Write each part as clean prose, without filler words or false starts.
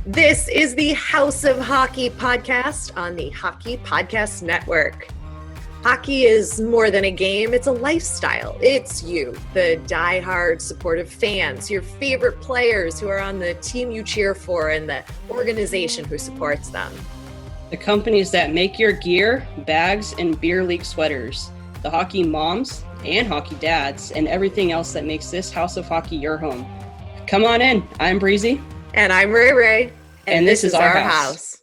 This is the House of Hockey podcast on the Hockey Podcast Network. Hockey is more than a game, it's a lifestyle. It's you, the diehard supportive fans, your favorite players who are on the team you cheer for and the organization who supports them. The companies that make your gear, bags, and beer league sweaters. The hockey moms and hockey dads and everything else that makes this House of Hockey your home. Come on in. I'm Breezy. And I'm Rae Rae. And this is our house.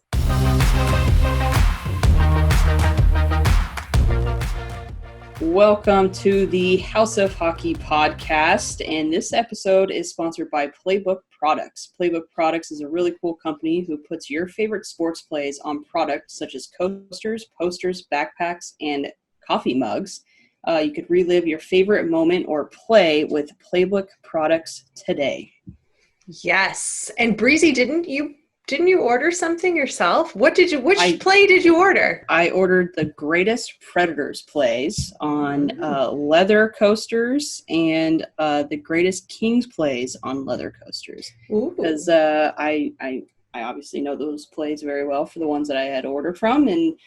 Welcome to the House of Hockey podcast, and this episode is sponsored by Playbook Products. Playbook Products is a really cool company who puts your favorite sports plays on products such as coasters, posters, backpacks, and coffee mugs. You could relive your favorite moment or play with Playbook Products today. Yes, and Breezy, didn't you order something yourself? Which play did you order? I ordered the Greatest Predators plays on leather coasters and the Greatest Kings plays on leather coasters. Because I obviously know those plays very well for the ones that I had ordered from, and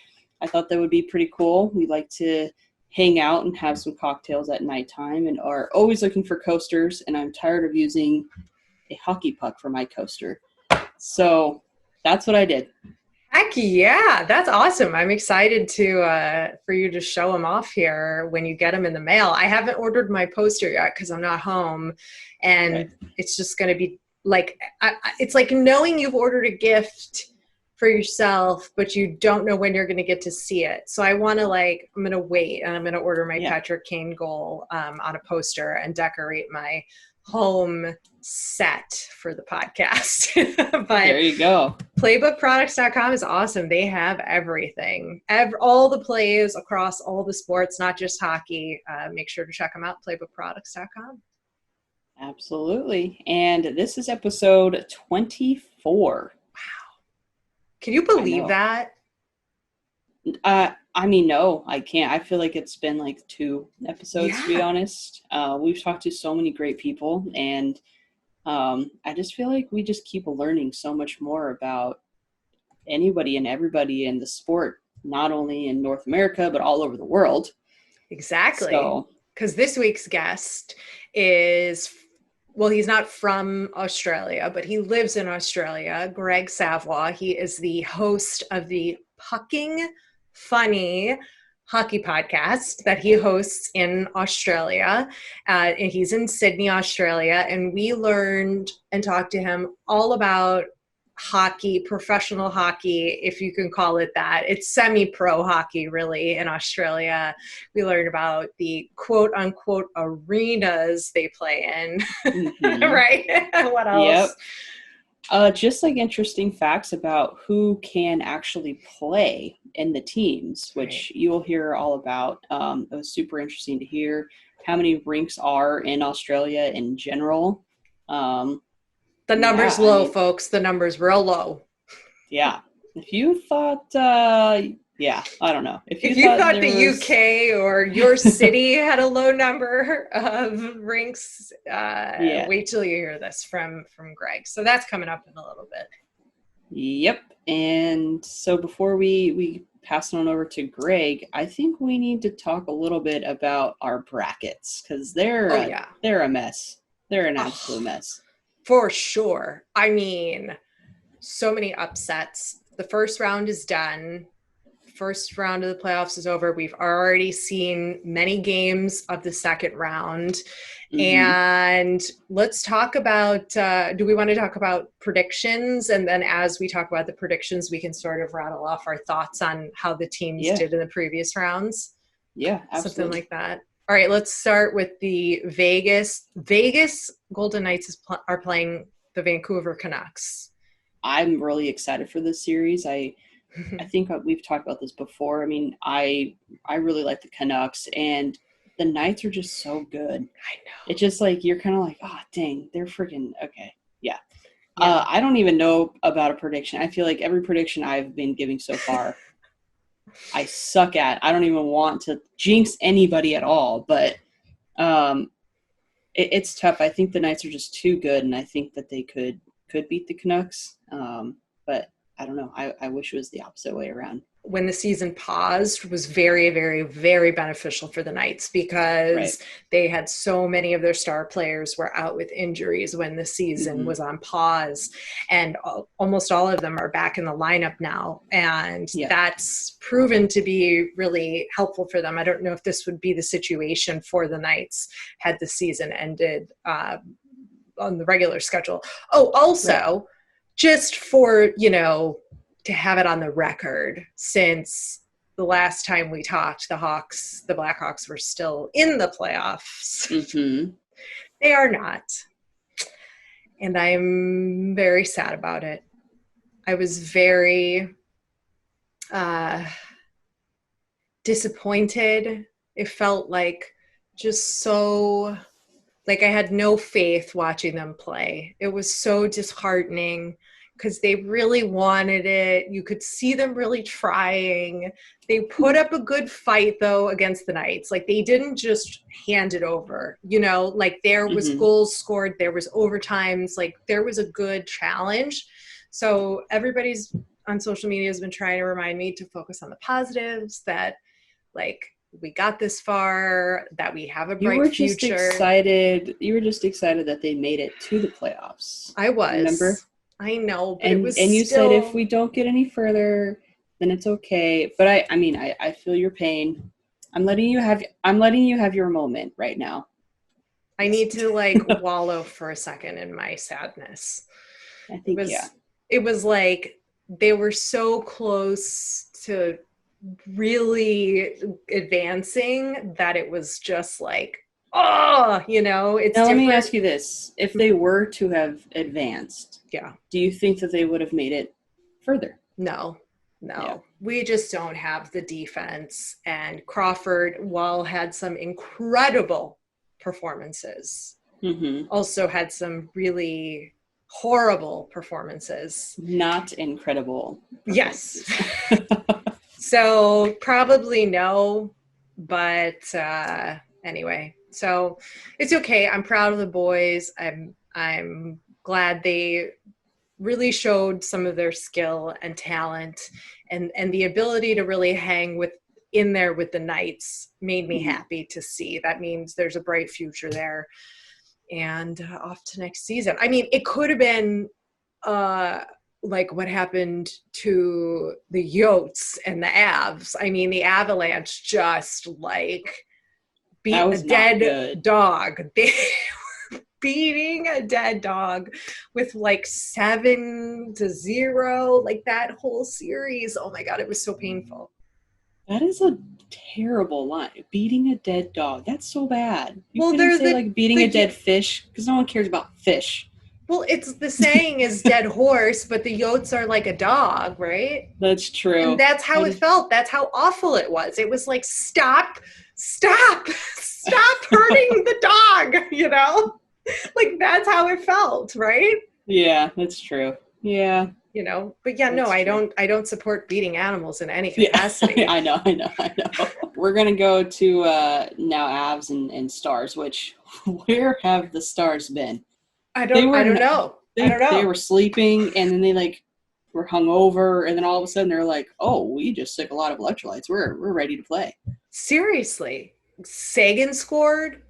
I thought that would be pretty cool. We like to hang out and have some cocktails at nighttime and are always looking for coasters, and I'm tired of using a hockey puck for my coaster. So that's what I did. Heck yeah, that's awesome. I'm excited for you to show them off here when you get them in the mail. I haven't ordered my poster yet because I'm not home, and right. It's just going to be like, it's like knowing you've ordered a gift for yourself, but you don't know when you're going to get to see it. So I want to I'm going to wait, and I'm going to order my Patrick Kane goal on a poster and decorate my home set for the podcast. But there you go. Playbookproducts.com is awesome. They have everything, all the plays across all the sports, not just hockey. Make sure to check them out, playbookproducts.com. Absolutely. And this is episode 24. Wow. Can you believe that? No, I can't. I feel like it's been like 2 episodes, to be honest. We've talked to so many great people, and I just feel like we just keep learning so much more about anybody and everybody in the sport, not only in North America, but all over the world. Exactly. Because this week's guest is, well, he's not from Australia, but he lives in Australia, Greg Savoie. He is the host of the Pucking Funny hockey podcast that he hosts in Australia. And he's in Sydney, Australia. And we learned and talked to him all about hockey, professional hockey, if you can call it that. It's semi-pro hockey, really, in Australia. We learned about the quote-unquote arenas they play in, right? What else? Yep. Just like interesting facts about who can actually play in the teams, which you will hear all about. It was super interesting to hear how many rinks are in Australia in general. The number's low, folks. The number's real low. Yeah. If you thought, I don't know. If you thought the UK or your city had a low number of rinks, wait till you hear this from Greg. So that's coming up in a little bit. Yep. And so before we pass on over to Greg, I think we need to talk a little bit about our brackets, because they're a mess. They're an absolute mess. For sure. I mean, so many upsets. The first round is done. First round of the playoffs is over. We've already seen many games of the second round. And let's talk about, do we want to talk about predictions? And then as we talk about the predictions, we can sort of rattle off our thoughts on how the teams did in the previous rounds. Yeah, absolutely. Something like that. All right, let's start with the Vegas Golden Knights are playing the Vancouver Canucks. I'm really excited for this series. I think we've talked about this before. I mean, I really like the Canucks, and the Knights are just so good. I know. It's just like, you're kind of like, oh, dang, they're freaking okay. Yeah. I don't even know about a prediction. I feel like every prediction I've been giving so far, I suck at. I don't even want to jinx anybody at all, but it's tough. I think the Knights are just too good, and I think that they could could beat the Canucks. But I don't know. I wish it was the opposite way around. When the season paused was very, very, very beneficial for the Knights because they had so many of their star players were out with injuries when the season was on pause, and almost all of them are back in the lineup now. And that's proven to be really helpful for them. I don't know if this would be the situation for the Knights had the season ended on the regular schedule. Oh, also, just for, to have it on the record, since the last time we talked, the Blackhawks were still in the playoffs. They are not. And I'm very sad about it. I was very disappointed. It felt like just so, like I had no faith watching them play. It was so disheartening because they really wanted it. You could see them really trying. They put up a good fight, though, against the Knights. Like, they didn't just hand it over, like there was goals scored, there was overtimes, like there was a good challenge. So everybody's on social media has been trying to remind me to focus on the positives, that like we got this far, that we have a bright future. You were just excited that they made it to the playoffs. I was. Remember? I know, but and, it was and you still... said if we don't get any further, then it's okay. But I feel your pain. I'm letting you have your moment right now. I need to like wallow for a second in my sadness. I think it was like they were so close to really advancing that it was just like, it's now, different. Let me ask you this. If they were to have advanced, do you think that they would have made it further? No. We just don't have the defense. And Crawford, while had some incredible performances, also had some really horrible performances. Not incredible. Yes. So probably no, but anyway, so it's okay. I'm proud of the boys. I'm glad they really showed some of their skill and talent, and the ability to really hang in there with the Knights made me happy to see. That means there's a bright future there, and off to next season. I mean, it could have been like what happened to the Yotes and the Avs. I mean, the Avalanche just like beat a dead dog. They were beating a dead dog with like 7-0, like that whole series. Oh my God, it was so painful. That is a terrible line. Beating a dead dog. That's so bad. You couldn't say like beating a dead fish, because no one cares about fish. Well, it's the saying is dead horse, but the Yotes are like a dog, right? That's true. And that's how it felt. That's how awful it was. It was like, stop hurting the dog, Like, that's how it felt, right? Yeah, that's true. Yeah. But yeah, no, I don't support beating animals in any capacity. Yeah, I know. We're going to go to now Avs and Stars, which where have the Stars been? I don't know. They were sleeping, and then they like were hungover, and then all of a sudden they're like, "Oh, we just took a lot of electrolytes. We're ready to play." Seriously, Sagan scored.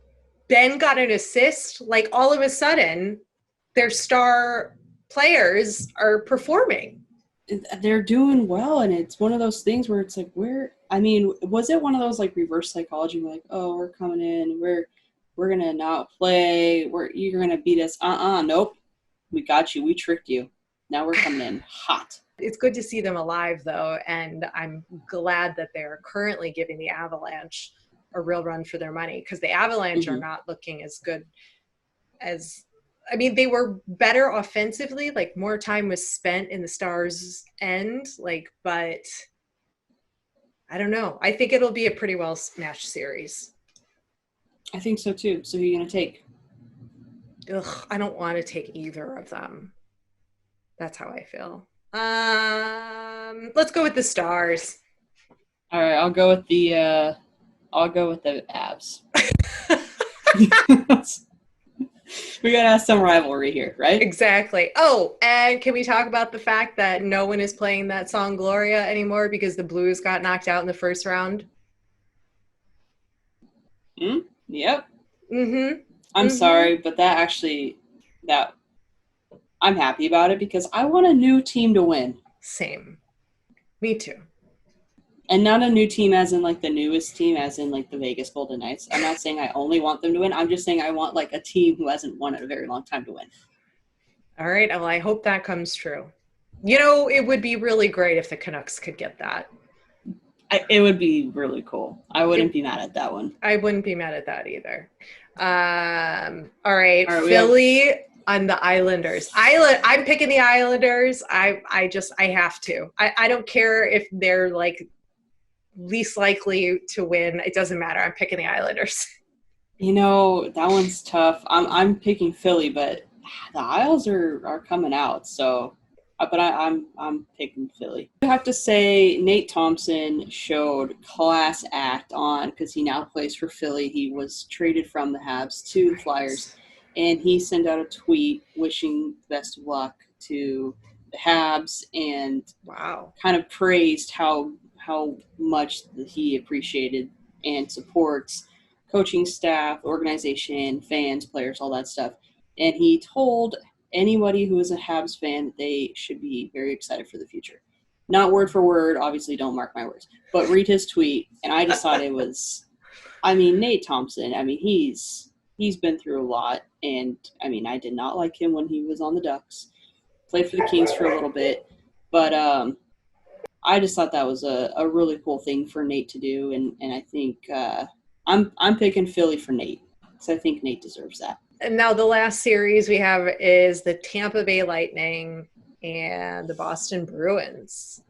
Ben got an assist. Like all of a sudden, their star players are performing. They're doing well, and it's one of those things where it's like, was it one of those like reverse psychology? We're like, oh, we're coming in, we're gonna not play. You're gonna beat us. Nope. We got you. We tricked you. Now we're coming in hot. It's good to see them alive, though, and I'm glad that they're currently giving the Avalanche a real run for their money, because the Avalanche are not looking as good as. I mean, they were better offensively. Like more time was spent in the Stars' end. Like, but I don't know. I think it'll be a pretty well matched series. I think so too. So who are you going to take? I don't want to take either of them. That's how I feel. Let's go with the Stars. All right, I'll go with the Avs. We gotta have some rivalry here, right? Exactly. Oh, and can we talk about the fact that no one is playing that song Gloria anymore because the Blues got knocked out in the first round? Yep. Mm-hmm. I'm sorry, but that I'm happy about it because I want a new team to win. Same. Me too. And not a new team as in like the newest team, as in like the Vegas Golden Knights. I'm not saying I only want them to win. I'm just saying I want like a team who hasn't won in a very long time to win. All right. Well, I hope that comes true. You know, it would be really great if the Canucks could get that. It would be really cool. I wouldn't be mad at that one. I wouldn't be mad at that either. All right, Philly on the Islanders. I'm picking the Islanders. I have to. I don't care if they're like least likely to win. It doesn't matter. I'm picking the Islanders. You know, that one's tough. I'm picking Philly, but the Isles are coming out, so but I'm picking Philly. I have to say Nate Thompson showed class act on because he now plays for Philly. He was traded from the Habs to the Flyers, and he sent out a tweet wishing best of luck to the Habs and kind of praised how much he appreciated and supports coaching staff, organization, fans, players, all that stuff. And he told anybody who is a Habs fan that they should be very excited for the future. Not word for word, obviously don't mark my words, but read his tweet. And I just thought it was, I mean, Nate Thompson, I mean, he's been through a lot. And I mean, I did not like him when he was on the Ducks. Played for the Kings for a little bit. But I just thought that was a really cool thing for Nate to do. And I think I'm picking Philly for Nate because I think Nate deserves that. And now the last series we have is the Tampa Bay Lightning and the Boston Bruins.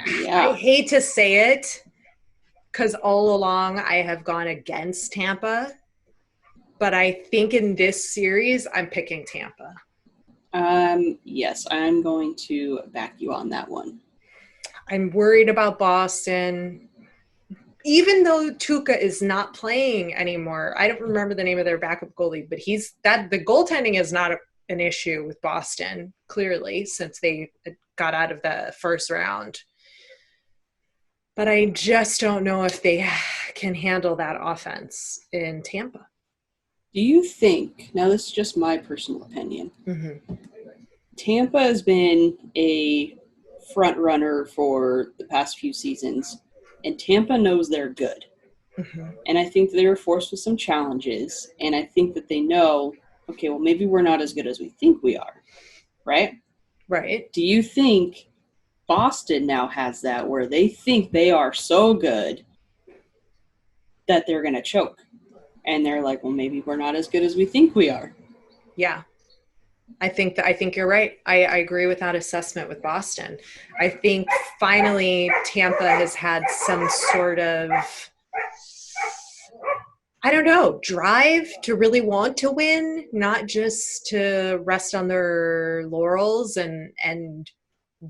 Yeah. I hate to say it because all along I have gone against Tampa, but I think in this series I'm picking Tampa. Yes, I'm going to back you on that one. I'm worried about Boston. Even though Tuukka is not playing anymore, I don't remember the name of their backup goalie, but the goaltending is not an issue with Boston, clearly, since they got out of the first round. But I just don't know if they can handle that offense in Tampa. Do you think, now this is just my personal opinion, Tampa has been a front runner for the past few seasons, and Tampa knows they're good. And I think they were forced with some challenges, and I think that they know, okay, well, maybe we're not as good as we think we are, right? Right. Do you think Boston now has that where they think they are so good that they're going to choke? And they're like, well, maybe we're not as good as we think we are. Yeah. I think you're right. I agree with that assessment with Boston. I think finally Tampa has had some sort of, I don't know, drive to really want to win, not just to rest on their laurels, and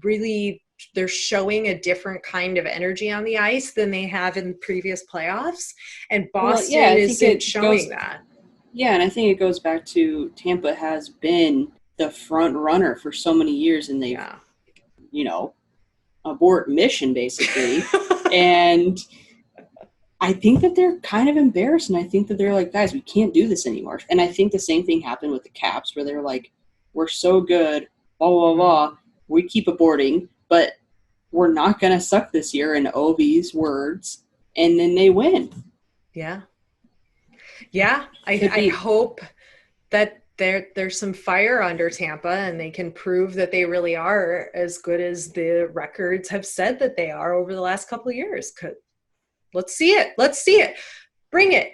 really they're showing a different kind of energy on the ice than they have in previous playoffs. And Boston isn't showing that. Yeah, and I think it goes back to Tampa has been the front runner for so many years, and they've, abort mission, basically. And I think that they're kind of embarrassed, and I think that they're like, guys, we can't do this anymore. And I think the same thing happened with the Caps, where they're like, we're so good, blah, blah, blah, we keep aborting, but we're not going to suck this year, in Ovi's words, and then they win. Yeah. Yeah, I hope that there's some fire under Tampa and they can prove that they really are as good as the records have said that they are over the last couple of years. Let's see it. Bring it.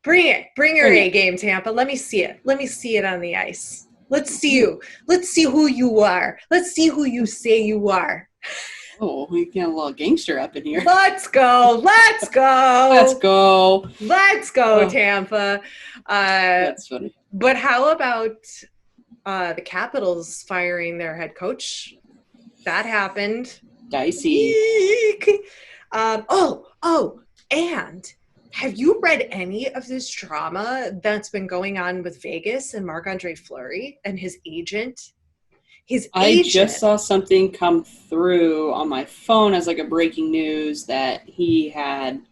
Bring your A game, Tampa. Let me see it. Let me see it on the ice. Let's see you. Let's see who you are. Let's see who you say you are. Oh, we get a little gangster up in here. Let's go, Tampa. That's funny. But how about the Capitals firing their head coach? That happened. Dicey. And Have you read any of this drama that's been going on with Vegas and Marc-Andre Fleury and his agent? I just saw something come through on my phone as like a breaking news that he had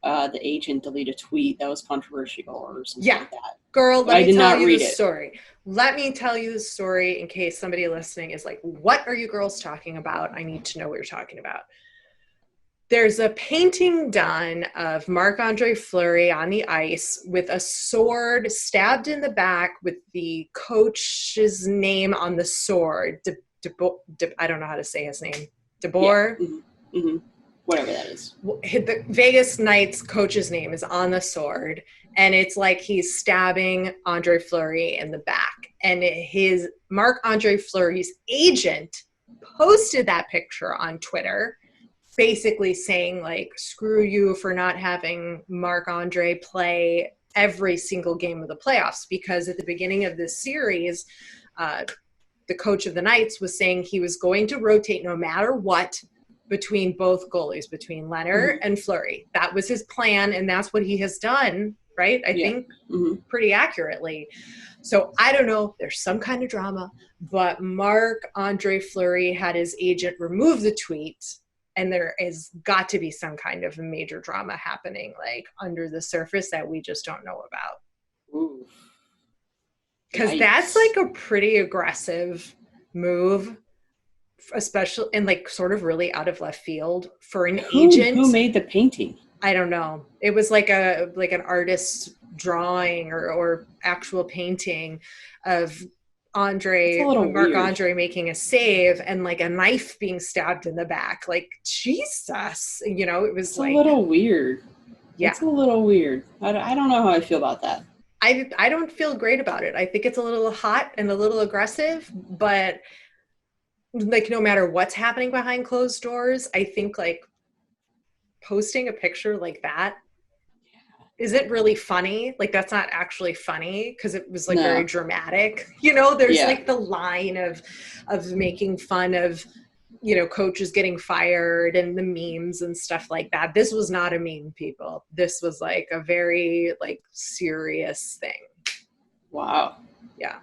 the agent delete a tweet that was controversial or something like that. Girl, let me tell you the story. Let me tell you the story in case somebody listening is like, what are you girls talking about? I need to know what you're talking about. There's a painting done of Marc-Andre Fleury on the ice with a sword stabbed in the back with the coach's name on the sword. I don't know how to say his name. DeBoer? Yeah. Mm-hmm. Mm-hmm. Whatever that is. The Vegas Knights coach's name is on the sword, and it's like he's stabbing Andre Fleury in the back. And his Marc-Andre Fleury's agent posted that picture on Twitter, basically saying like, screw you for not having Marc-Andre play every single game of the playoffs, because at the beginning of this series, the coach of the Knights was saying he was going to rotate no matter what between both goalies, between Leonard and Fleury. That was his plan, and that's what he has done, right? I think pretty accurately. So I don't know, there's some kind of drama, but Marc-Andre Fleury had his agent remove the tweet, and there has got to be some kind of major drama happening like under the surface that we just don't know about. Because that's like a pretty aggressive move, especially and like sort of really out of left field for an agent. Who made the painting? I don't know. It was like an artist's drawing or actual painting of Marc-Andre making a save and like a knife being stabbed in the back. Like, Jesus, it was it's like a little weird. Yeah, it's a little weird. I don't know how I feel about that. I don't feel great about it. I think it's a little hot and a little aggressive, but like no matter what's happening behind closed doors, I think like posting a picture like that isn't really funny. Like that's not actually funny because it was like very dramatic. There's like the line of making fun of, coaches getting fired and the memes and stuff like that. This was not a meme, people. This was like a very like serious thing. Wow. Yeah.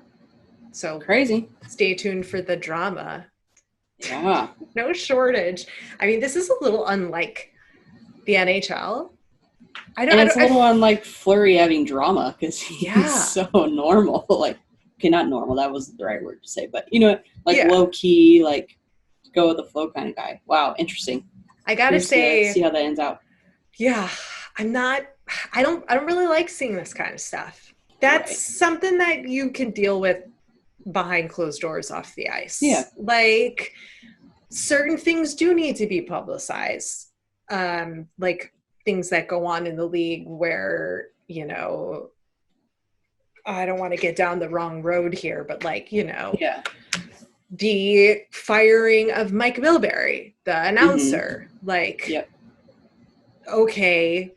So crazy. Stay tuned for the drama. Yeah. No shortage. I mean, this is a little unlike the NHL. It's a little unlike Fleury having drama because he's so normal. Like, okay, not normal. That wasn't the right word to say, but low key, like go with the flow kind of guy. Wow, interesting. I gotta say, see how that ends out. Yeah, I don't really like seeing this kind of stuff. That's something that you can deal with behind closed doors off the ice. Yeah, like certain things do need to be publicized. Like things that go on in the league where, I don't want to get down the wrong road here, but like, the firing of Mike Milbury, the announcer, okay,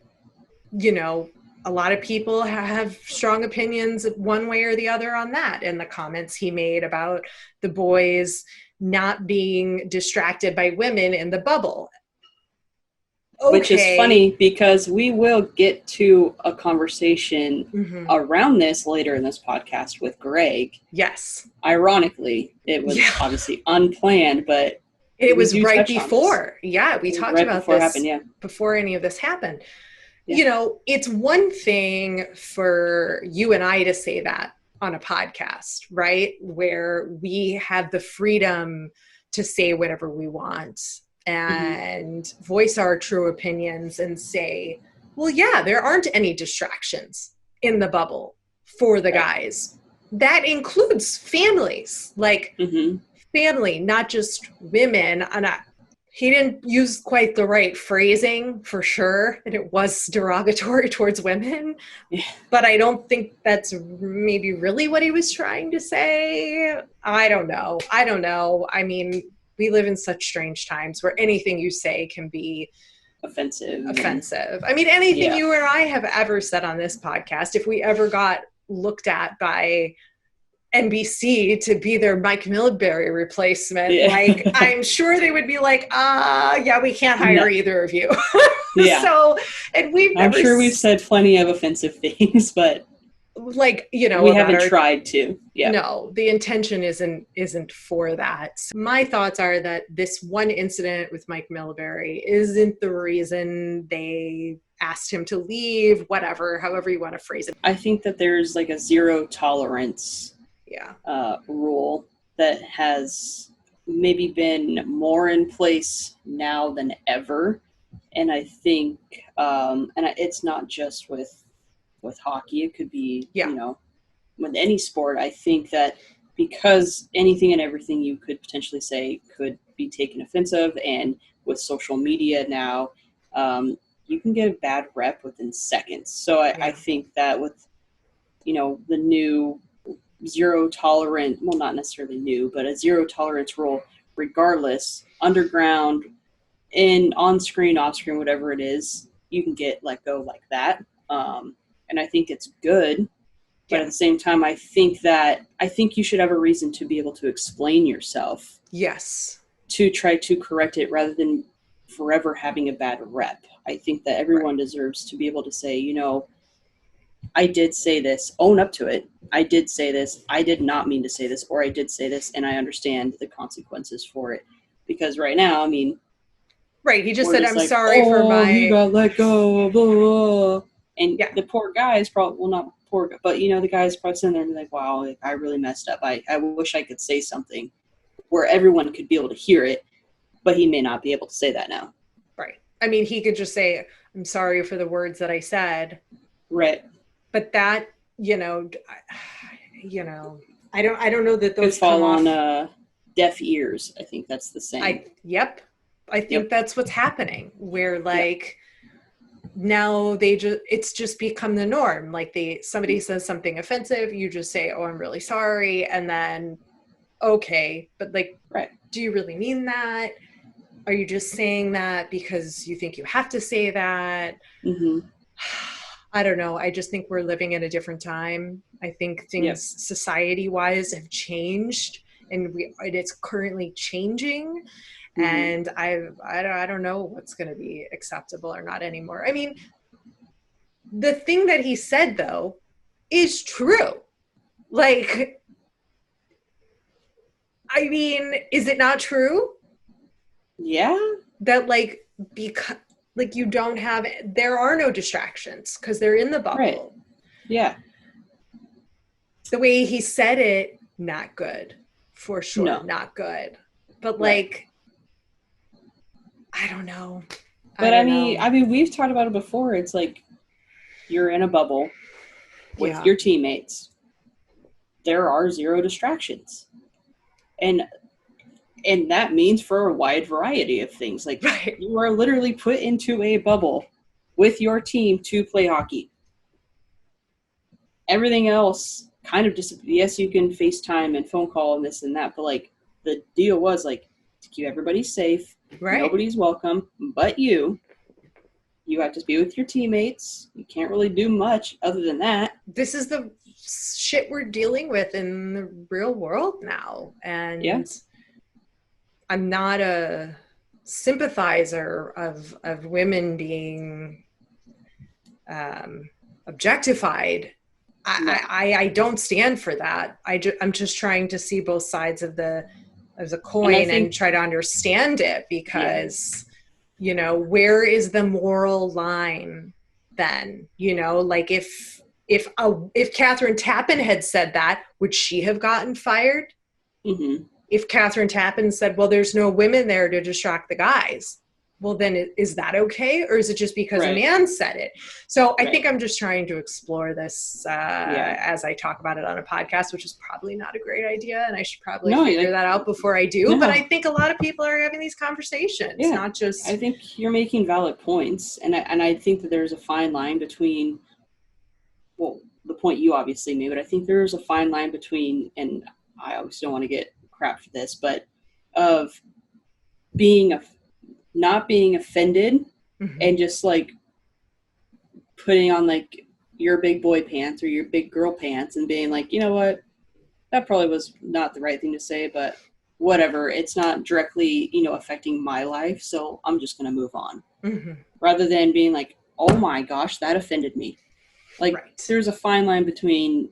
a lot of people have strong opinions one way or the other on that. And the comments he made about the boys not being distracted by women in the bubble. Okay. Which is funny because we will get to a conversation around this later in this podcast with Greg. Yes. Ironically, it was obviously unplanned, but it was right before. Yeah, we talked about this before any of this happened. Yeah. It's one thing for you and I to say that on a podcast, right? Where we have the freedom to say whatever we want and voice our true opinions and say, well, yeah, there aren't any distractions in the bubble for the guys. That includes families, like family, not just women. And he didn't use quite the right phrasing for sure, and it was derogatory towards women, but I don't think that's maybe really what he was trying to say. I don't know. I mean, we live in such strange times where anything you say can be offensive. I mean, anything you or I have ever said on this podcast, if we ever got looked at by NBC to be their Mike Milbury replacement, Yeah. like, I'm sure they would be like, yeah, we can't hire either of you. Yeah. So, and I'm sure we've said plenty of offensive things, but like, you know, we haven't tried to. Yeah. No, the intention isn't for that. So my thoughts are that this one incident with Mike Milbury isn't the reason they asked him to leave, whatever, however you want to phrase it. I think that there's like a zero tolerance rule that has maybe been more in place now than ever. And I think, it's not just with hockey, it could be, you know, with any sport. I think that because anything and everything you could potentially say could be taken offensive, and with social media now, you can get a bad rep within seconds. So I think that with, you know, the new zero tolerant, well, not necessarily new, but a zero tolerance rule, regardless, underground, in on screen, off screen, whatever it is, you can get let go like that. And I think it's good. But at the same time, I think you should have a reason to be able to explain yourself. Yes. To try to correct it rather than forever having a bad rep. I think that everyone deserves to be able to say, you know, I did say this, own up to it. I did say this. I did not mean to say this, or I did say this, and I understand the consequences for it. Because right now, I mean, right, he just said, I'm like, sorry for my... he got let go, blah, blah. And the poor guy is probably, well, not poor guy, but, you know, the guy is probably sitting there and be like, wow, I really messed up. I wish I could say something where everyone could be able to hear it, but he may not be able to say that now. Right. I mean, he could just say, I'm sorry for the words that I said. Right. But that, you know, I don't know that those could fall on deaf ears. I think that's the same. I think that's what's happening, where like now it's just become the norm. Like somebody says something offensive, you just say, oh, I'm really sorry. And then, okay, but like, do you really mean that? Are you just saying that because you think you have to say that? Mm-hmm. I don't know. I just think we're living in a different time. I think things society-wise have changed, and it's currently changing. Mm-hmm. And I don't know what's going to be acceptable or not anymore. I mean, the thing that he said though is true. Like, I mean, is it not true? Yeah. That like, because like there are no distractions because they're in the bubble. Right. Yeah. The way he said it, not good. For sure, not good. But like, I don't know. But I mean, we've talked about it before. It's like you're in a bubble with your teammates. There are zero distractions. And that means for a wide variety of things. Like you are literally put into a bubble with your team to play hockey. Everything else kind of just, yes, you can FaceTime and phone call and this and that, but like the deal was like to keep everybody safe. Right. Nobody's welcome but you. You have to be with your teammates. You can't really do much other than that. This is the shit we're dealing with in the real world now. And I'm not a sympathizer of women being objectified. I don't stand for that. I'm just trying to see both sides of the coin and try to understand it, because you know, where is the moral line then? You know, like if Catherine Tappan had said that, would she have gotten fired? Mm-hmm. If Catherine Tappan said, well, there's no women there to distract the guys, well, then is that okay? Or is it just because a man said it? So I think I'm just trying to explore this as I talk about it on a podcast, which is probably not a great idea. And I should probably figure that out before I do. No. But I think a lot of people are having these conversations, not just... I think you're making valid points. And I think that there's a fine line between, well, the point you obviously made, but I think there's a fine line between, and I always don't want to get crap for this, but of not being offended and just like putting on like your big boy pants or your big girl pants and being like, you know what, that probably was not the right thing to say, but whatever. It's not directly, affecting my life, so I'm just going to move on. Mm-hmm. Rather than being like, oh my gosh, that offended me. Like, there's a fine line between,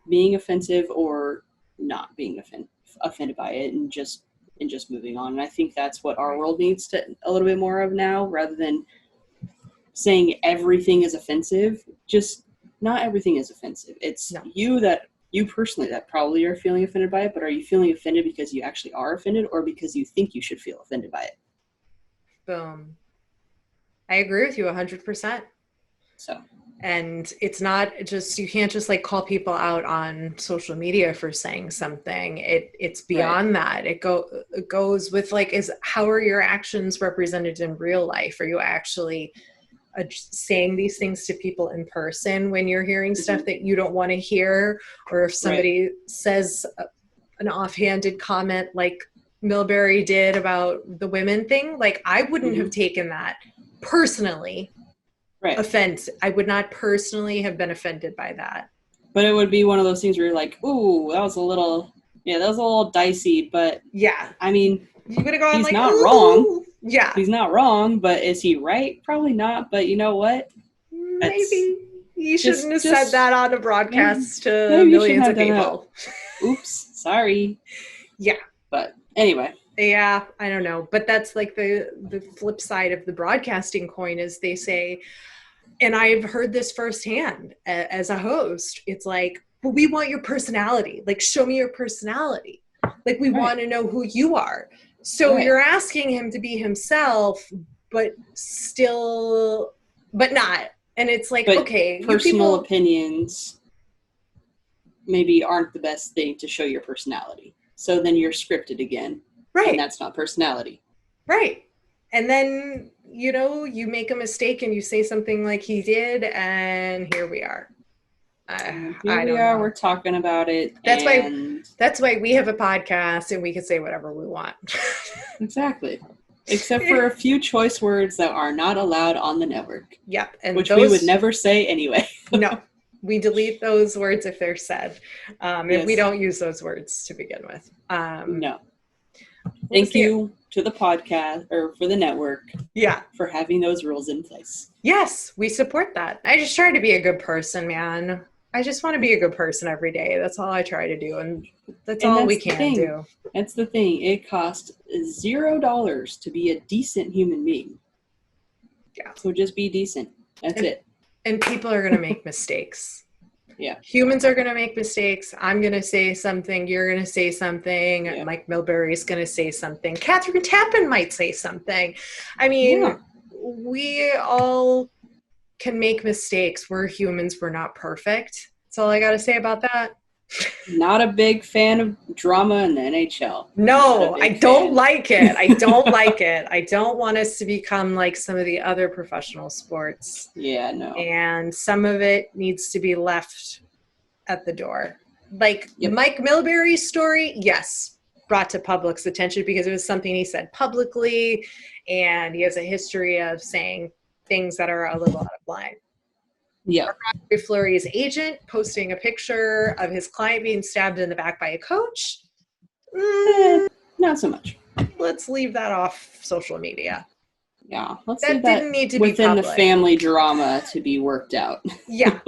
being offensive or not being offended by it and just moving on. And I think that's what our world needs a little bit more of now, rather than saying everything is offensive. Just not everything is offensive. It's you personally that probably are feeling offended by it, but are you feeling offended because you actually are offended or because you think you should feel offended by it? Boom. I agree with you 100%. So. And it's not just, you can't just like call people out on social media for saying something. It's beyond that. It goes with like, how are your actions represented in real life? Are you actually saying these things to people in person when you're hearing stuff that you don't want to hear? Or if somebody says an offhanded comment like Milbury did about the women thing, like I wouldn't have taken that personally. Offense. I would not personally have been offended by that. But it would be one of those things where you're like, ooh, that was a little dicey, but yeah. I mean, you would have gone he's like, not ooh. wrong. Yeah. He's not wrong, but is he right? Probably not, but you know what? Maybe you shouldn't have said that on a broadcast to millions of people. Oops, sorry. Yeah. But anyway. Yeah, I don't know. But that's like the flip side of the broadcasting coin is they say, and I've heard this firsthand as a host, it's like, well, we want your personality. Like, show me your personality. Like, we want to know who you are. So you're asking him to be himself, but not. And it's like, okay. Personal opinions maybe aren't the best thing to show your personality. So then you're scripted again. Right. And that's not personality. Right. And then, you make a mistake and you say something like he did, and here we are. We're talking about it. That's why we have a podcast and we can say whatever we want. Exactly. Except for a few choice words that are not allowed on the network. Yep. And which we would never say anyway. No. We delete those words if they're said. And we don't use those words to begin with. No. Thank you to the podcast or for the network. Yeah. For having those rules in place. Yes, we support that. I just try to be a good person, man. I just want to be a good person every day. That's all I try to do. And that's all we can do. That's the thing. It costs $0 to be a decent human being. Yeah. So just be decent. That's it. And people are going to make mistakes. Yeah. Humans are going to make mistakes. I'm going to say something. You're going to say something. Yeah. Mike Milbury is going to say something. Catherine Tappan might say something. I mean, we all can make mistakes. We're humans. We're not perfect. That's all I got to say about that. Not a big fan of drama in the NHL. No, I don't like it. I don't like it. I don't want us to become like some of the other professional sports. Yeah, no. And some of it needs to be left at the door. Like Mike Milbury's story, yes, brought to public's attention because it was something he said publicly, and he has a history of saying things that are a little out of line. Yeah. Fleury's agent posting a picture of his client being stabbed in the back by a coach. Not so much. Let's leave that off social media. Yeah. That didn't need to be within the family drama to be worked out. Yeah.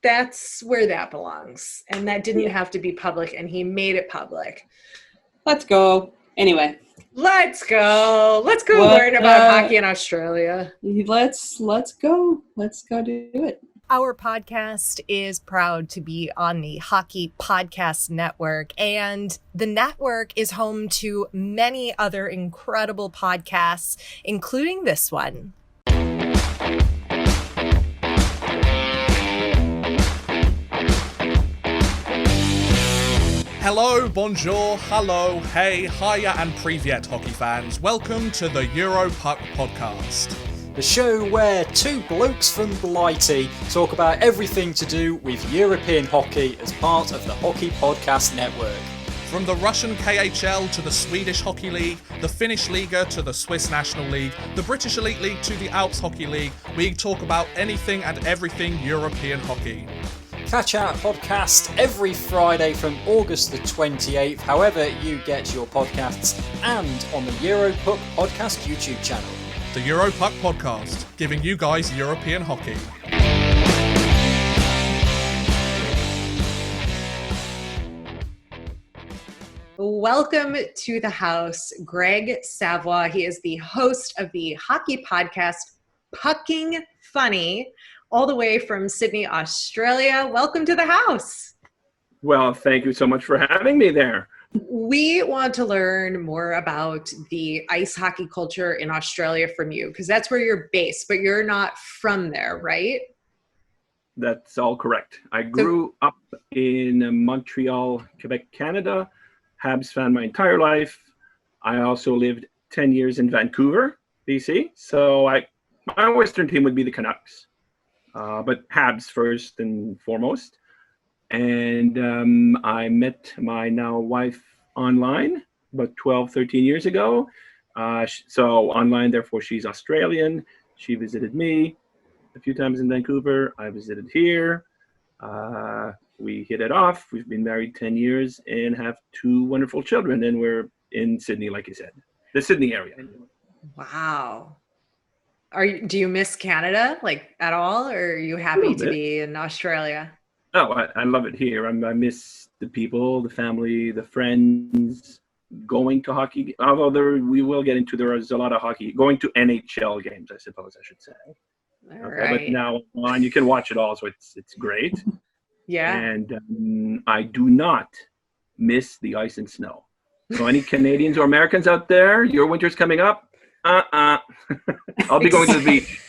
That's where that belongs. And that didn't have to be public, and he made it public. Let's go. Anyway. Let's go. Let's go learn about hockey in Australia. Let's go. Let's go do it. Our podcast is proud to be on the Hockey Podcast Network, and the network is home to many other incredible podcasts, including this one. Hello, bonjour, hello, hey, hiya and privyet hockey fans. Welcome to the Europuck podcast. The show where two blokes from Blighty talk about everything to do with European hockey as part of the Hockey Podcast Network. From the Russian KHL to the Swedish Hockey League, the Finnish Liga to the Swiss National League, the British Elite League to the Alps Hockey League, we talk about anything and everything European hockey. Catch our podcast every Friday from August the 28th, however you get your podcasts, and on the Europuck Podcast YouTube channel. The Europuck Podcast, giving you guys European hockey. Welcome to the house, Greg Savoie. He is the host of the hockey podcast, Pucking Funny, all the way from Sydney, Australia. Welcome to the house. Well, thank you so much for having me there. We want to learn more about the ice hockey culture in Australia from you, because that's where you're based, but you're not from there, right? That's all correct. I grew up in Montreal, Quebec, Canada. Habs fan my entire life. I also lived 10 years in Vancouver, BC. So my Western team would be the Canucks, but Habs first and foremost. And I met my now wife online about 12, 13 years ago. So online, therefore, she's Australian. She visited me a few times in Vancouver. I visited here. We hit it off. We've been married 10 years and have two wonderful children. And we're in Sydney, like you said, the Sydney area. Wow. Do you miss Canada at all? Or are you happy to be in Australia? Oh, I love it here. I miss the people, the family, the friends, going to hockey. Although we will get into, there's a lot of hockey, going to NHL games, I suppose I should say. All right. But now online, you can watch it all, so it's great. Yeah. And I do not miss the ice and snow. So any Canadians or Americans out there, your winter's coming up. I'll be going to the beach.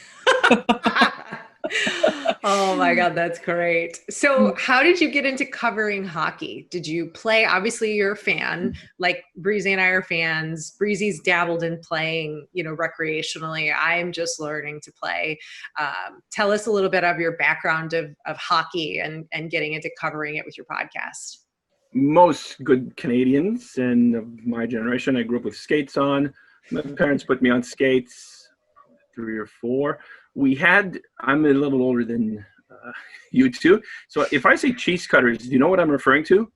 Oh my God, that's great. So how did you get into covering hockey? Did you play? Obviously you're a fan, like Breezy and I are fans. Breezy's dabbled in playing, recreationally. I'm just learning to play. Tell us a little bit of your background of hockey and getting into covering it with your podcast. Most good Canadians and of my generation, I grew up with skates on. My parents put me on skates, 3 or 4. I'm a little older than you two. So if I say cheese cutters, do you know what I'm referring to?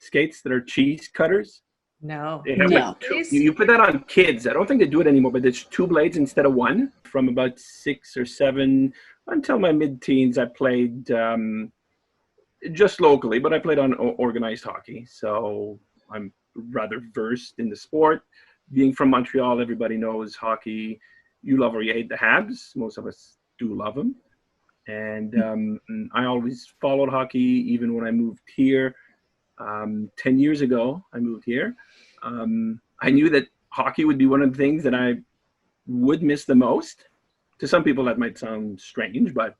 Skates that are cheese cutters? No. They have you put that on kids. I don't think they do it anymore, but there's 2 blades instead of 1. From about 6 or 7 until my mid-teens, I played just locally, but I played on organized hockey. So I'm rather versed in the sport. Being from Montreal, everybody knows hockey. You love or you hate the Habs. Most of us do love them. And I always followed hockey, even when I moved here. 10 years ago, I moved here. I knew that hockey would be one of the things that I would miss the most. To some people, that might sound strange, but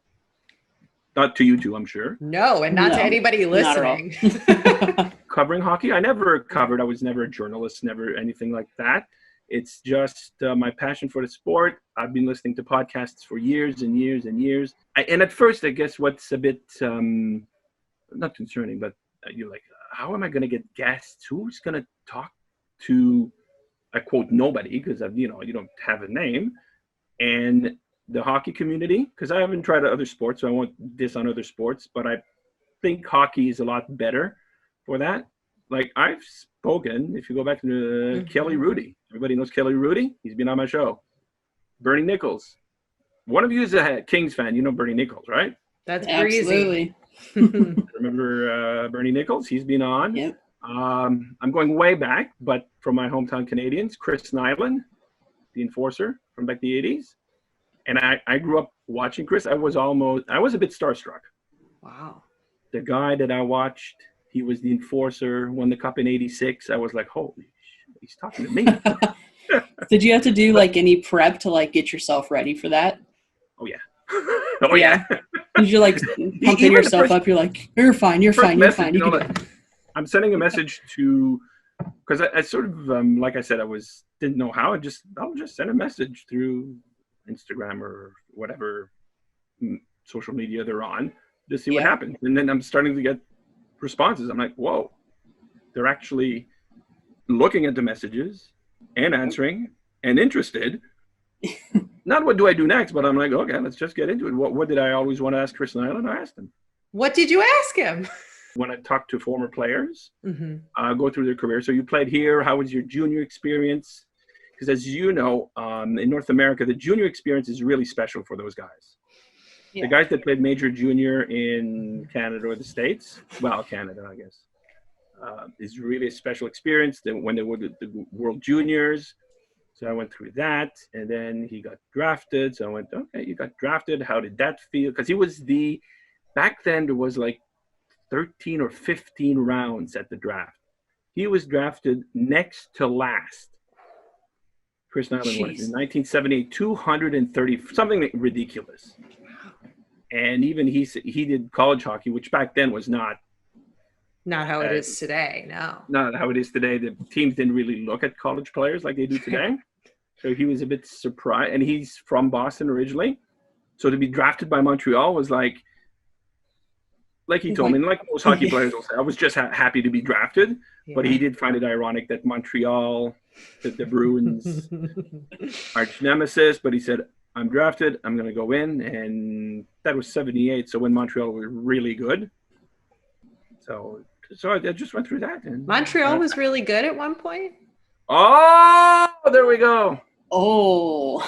not to you two, I'm sure. No, and not to anybody listening. Covering hockey, I never covered. I was never a journalist, never anything like that. It's just my passion for the sport. I've been listening to podcasts for years and years and years. And at first, I guess what's a bit, not concerning, but you're like, how am I going to get guests? Who's going to talk to, I quote, nobody, because, you don't have a name. And the hockey community, because I haven't tried other sports, so I won't diss on other sports, but I think hockey is a lot better for that. Like I've spoken, if you go back to Kelly Rudy, everybody knows Kelly Rudy. He's been on my show. Bernie Nichols. One of you is a Kings fan. You know Bernie Nichols, right? That's Breezy. Remember Bernie Nichols? He's been on. Yep. I'm going way back, but from my hometown Canadians, Chris Nyland, the enforcer from back the 80s. And I grew up watching Chris. I was a bit starstruck. Wow. The guy that I watched, he was the enforcer, won the cup in 86. I was like, holy shit, he's talking to me. Did you have to do any prep to get yourself ready for that? Oh yeah. Oh yeah. Did you pumping yourself up? You're like, you're fine. You can do it. I'm sending a message to, because I sort of, like I said, didn't know how. I'll just send a message through Instagram or whatever social media they're on to see what happens. And then I'm starting to get responses. I'm like, whoa, they're actually looking at the messages and answering and interested. Not what do I do next, but I'm like, okay, let's just get into it. What did I always want to ask Chris Nyland? I asked him. What did you ask him? When I talk to former players, go through their career. So you played here. How was your junior experience? Because as you know, in North America, the junior experience is really special for those guys. Yeah. The guys that played major junior in Canada or the States, well, Canada, I guess, is really a special experience. When they were the World Juniors, so I went through that, and then he got drafted. So I went, okay, you got drafted. How did that feel? Because he was back then there was like 13 or 15 rounds at the draft. He was drafted next to last. Chris Nyland was in 1978, 230, something ridiculous. And even he did college hockey, which back then was not how it is today. No, not how it is today. The teams didn't really look at college players like they do today. So he was a bit surprised, and he's from Boston originally. So to be drafted by Montreal was like he told me, like most hockey players will say, I was just happy to be drafted. Yeah. But he did find it ironic that Montreal, the Bruins, arch nemesis. But he said, I'm drafted. I'm going to go in. And that was 78. So when Montreal was really good. So I just went through that. And Montreal was really good at one point? Oh, there we go. Oh.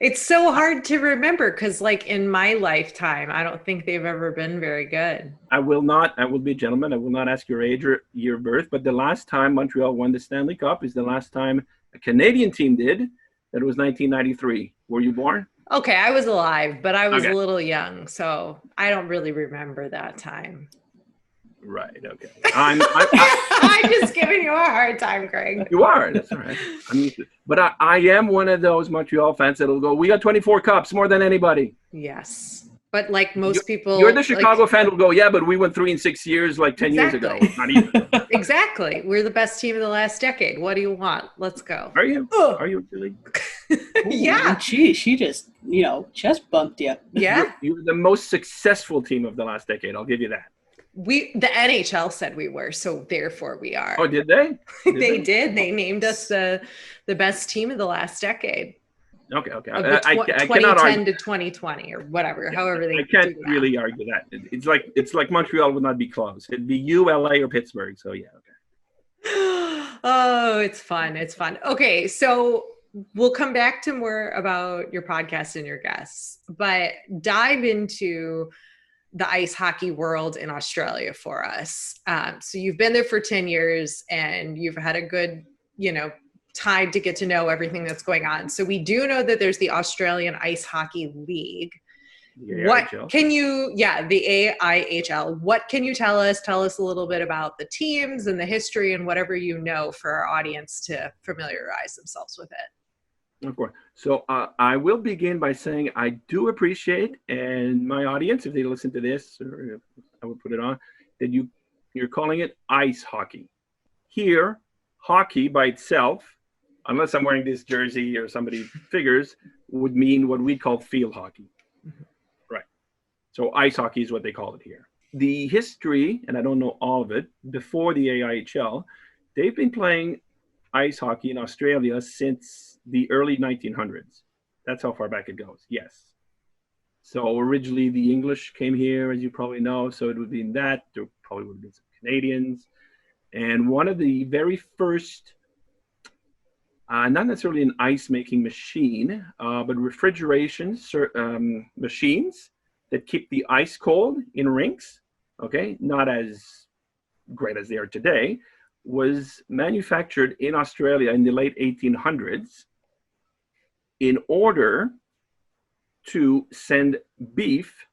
It's so hard to remember because, like, in my lifetime, I don't think they've ever been very good. I will be a gentleman. I will not ask your age or year of birth, but the last time Montreal won the Stanley Cup is the last time a Canadian team did. That was 1993. Were you born? Okay, I was alive, but I was a little young, so I don't really remember that time. Right. Okay. I'm just giving you a hard time, Greg. You are. That's all right. But I am one of those Montreal fans that'll go, we got 24 cups, more than anybody. Yes. But like most people. You're the Chicago fan who'll go, yeah, but we won 3 in 6 years, like 10 years ago. Not even. Exactly. We're the best team of the last decade. What do you want? Let's go. Are you? Are you really? Yeah. She just, chest bumped you. Yeah. You're the most successful team of the last decade. I'll give you that. The NHL said we were, so therefore we are. Oh, did they? They did. They named us the best team of the last decade. Okay. Of the 2010 to 2020 or whatever, however they. I can't really argue that. It's like Montreal would not be close. It'd be LA, or Pittsburgh. So yeah. Okay. Oh, it's fun. It's fun. Okay, so we'll come back to more about your podcast and your guests, but dive into the ice hockey world in Australia for us. So you've been there for 10 years and you've had a good, time to get to know everything that's going on. So we do know that there's the Australian Ice Hockey League. The AIHL. What can you tell us? Tell us a little bit about the teams and the history and whatever you know for our audience to familiarize themselves with it. Of course. So I will begin by saying I do appreciate, and my audience, if they listen to this, or if I will put it on, that you're calling it ice hockey. Here, hockey by itself, unless I'm wearing this jersey or somebody figures, would mean what we call field hockey. Mm-hmm. Right. So ice hockey is what they call it here. The history, and I don't know all of it, before the AIHL, they've been playing ice hockey in Australia since the early 1900s. That's how far back it goes. Yes. So originally the English came here, as you probably know. So it would be in that. There probably would have been some Canadians. And one of the very first, not necessarily an ice making machine, but refrigeration machines that keep the ice cold in rinks, okay, not as great as they are today, was manufactured in Australia in the late 1800s in order to send beef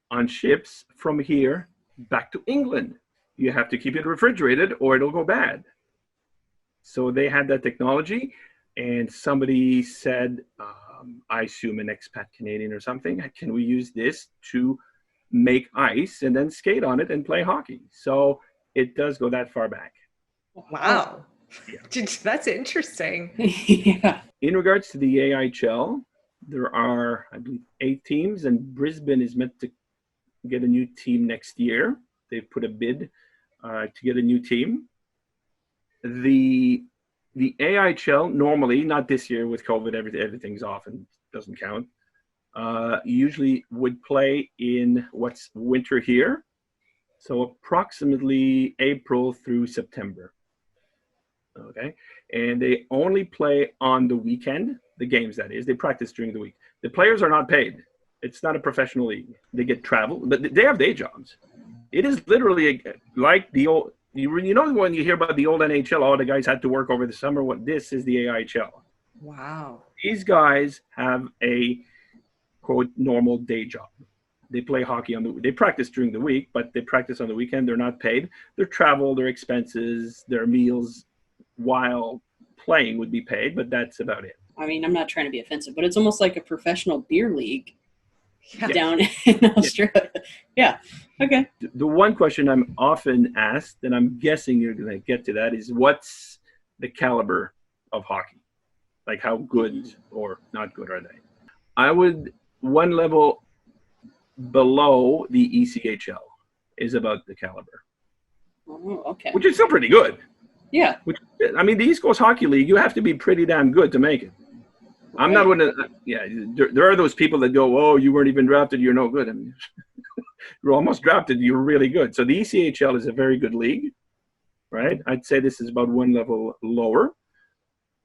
on ships from here back to England. You have to keep it refrigerated or it'll go bad. So they had that technology, and somebody said, I assume an expat Canadian or something, can we use this to make ice and then skate on it and play hockey? So it does go that far back. Wow. Yeah. That's interesting. Yeah. In regards to the AIHL, there are, I believe, 8 teams, and Brisbane is meant to get a new team next year. They've put a bid to get a new team. The AIHL normally, not this year with COVID, everything's off and doesn't count. usually would play in what's winter here. So approximately April through September. Okay. And they only play on the weekend, the games that is. They practice during the week. The players are not paid. It's not a professional league. They get travel, but they have day jobs. It is literally like the old, you know, when you hear about the old NHL, all the guys had to work over the summer. What this is the AIHL. Wow. These guys have a quote normal day job. They play hockey they practice during the week, but they practice on the weekend. They're not paid. Their travel, their expenses, their meals while playing would be paid, but that's about it. I mean, I'm not trying to be offensive, but it's almost like a professional beer league down in Australia. Yeah. Okay. The one question I'm often asked, and I'm guessing you're going to get to that, is what's the caliber of hockey? Like how good or not good are they? I would one level below the ECHL is about the caliber. Oh, okay. Which is still pretty good. Yeah. I mean, the East Coast Hockey League, you have to be pretty damn good to make it. I'm not one of there are those people that go, oh, you weren't even drafted, you're no good. I mean, you're almost drafted, you're really good. So the ECHL is a very good league, right? I'd say this is about one level lower.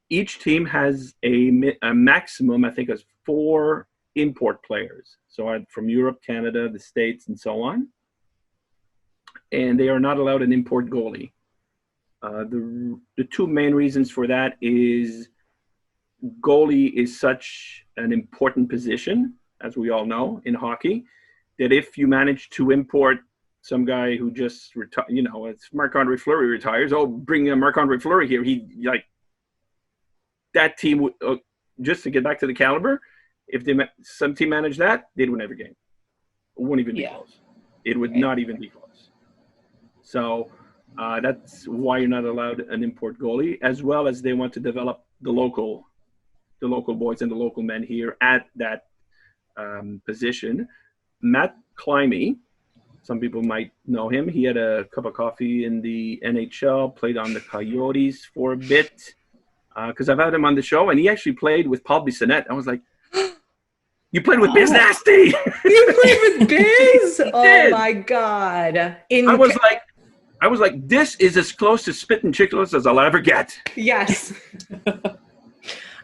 Each team has a maximum, I think, of 4 import players. So from Europe, Canada, the States, and so on. And they are not allowed an import goalie. The 2 main reasons for that is goalie is such an important position, as we all know, in hockey, that if you manage to import some guy who just retired, you know, it's Marc-Andre Fleury retires, oh, bring Marc-Andre Fleury here. That team, just to get back to the caliber, if some team managed that, they'd win every game. It wouldn't even be close. It would not even be close. So that's why you're not allowed an import goalie, as well as they want to develop the local boys and the local men here at that position. Matt Climie, some people might know him. He had a cup of coffee in the NHL, played on the Coyotes for a bit, because I've had him on the show, and he actually played with Paul Bissonnette. I was like, you played with Biz Nasty! You played with Biz? Oh my God. I was like, this is as close to spitting chicklets as I'll ever get. Yes.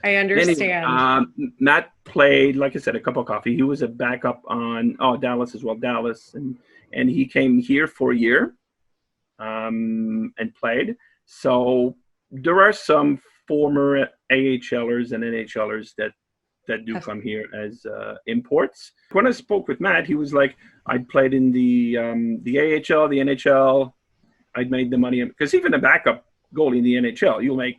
I understand. Anyway, Matt played, like I said, a cup of coffee. He was a backup on Dallas as well, and he came here for a year and played. So there are some former AHLers and NHLers that do come here as imports. When I spoke with Matt, he was like, I'd played in the AHL, the NHL. I'd made the money, because even a backup goalie in the NHL, you'll make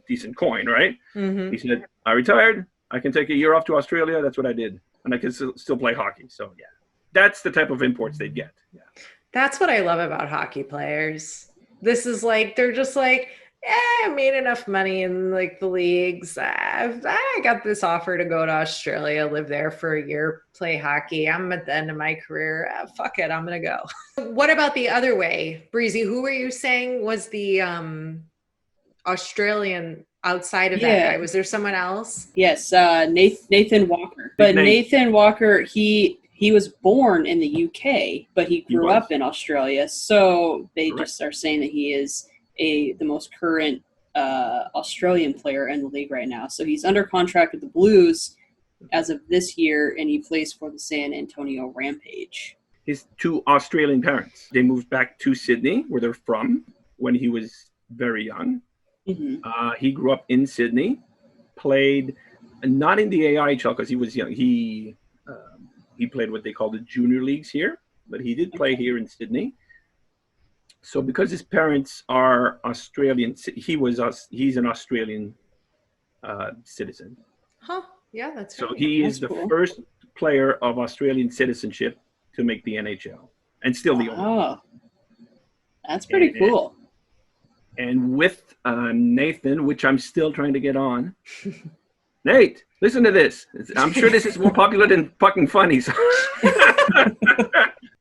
decent coin, right? Mm-hmm. He said, I retired. I can take a year off to Australia. That's what I did. And I can still play hockey. So, yeah, that's the type of imports they'd get. Yeah. That's what I love about hockey players. This is like, they're just like, I made enough money in like the leagues. I got this offer to go to Australia, live there for a year, play hockey. I'm at the end of my career. Fuck it, I'm going to go. What about the other way? Breezy, who were you saying was the Australian outside of that guy? Was there someone else? Yes, Nathan Walker. But Nathan Walker, he was born in the UK, but he grew up in Australia. So they just are saying that he is the most current Australian player in the league right now. So he's under contract with the Blues as of this year, and he plays for the San Antonio Rampage. His 2 Australian parents, they moved back to Sydney, where they're from, when he was very young. Mm-hmm. He grew up in Sydney, played not in the AIHL because he was young. He played what they call the junior leagues here, but he did play here in Sydney. So because his parents are Australian, he's an Australian citizen. Huh? Yeah, that's so he is the first player of Australian citizenship to make the NHL, and still the only. Oh, that's pretty cool. And with Nathan, which I'm still trying to get on. Nate, listen to this. I'm sure this is more popular than fucking funny. So.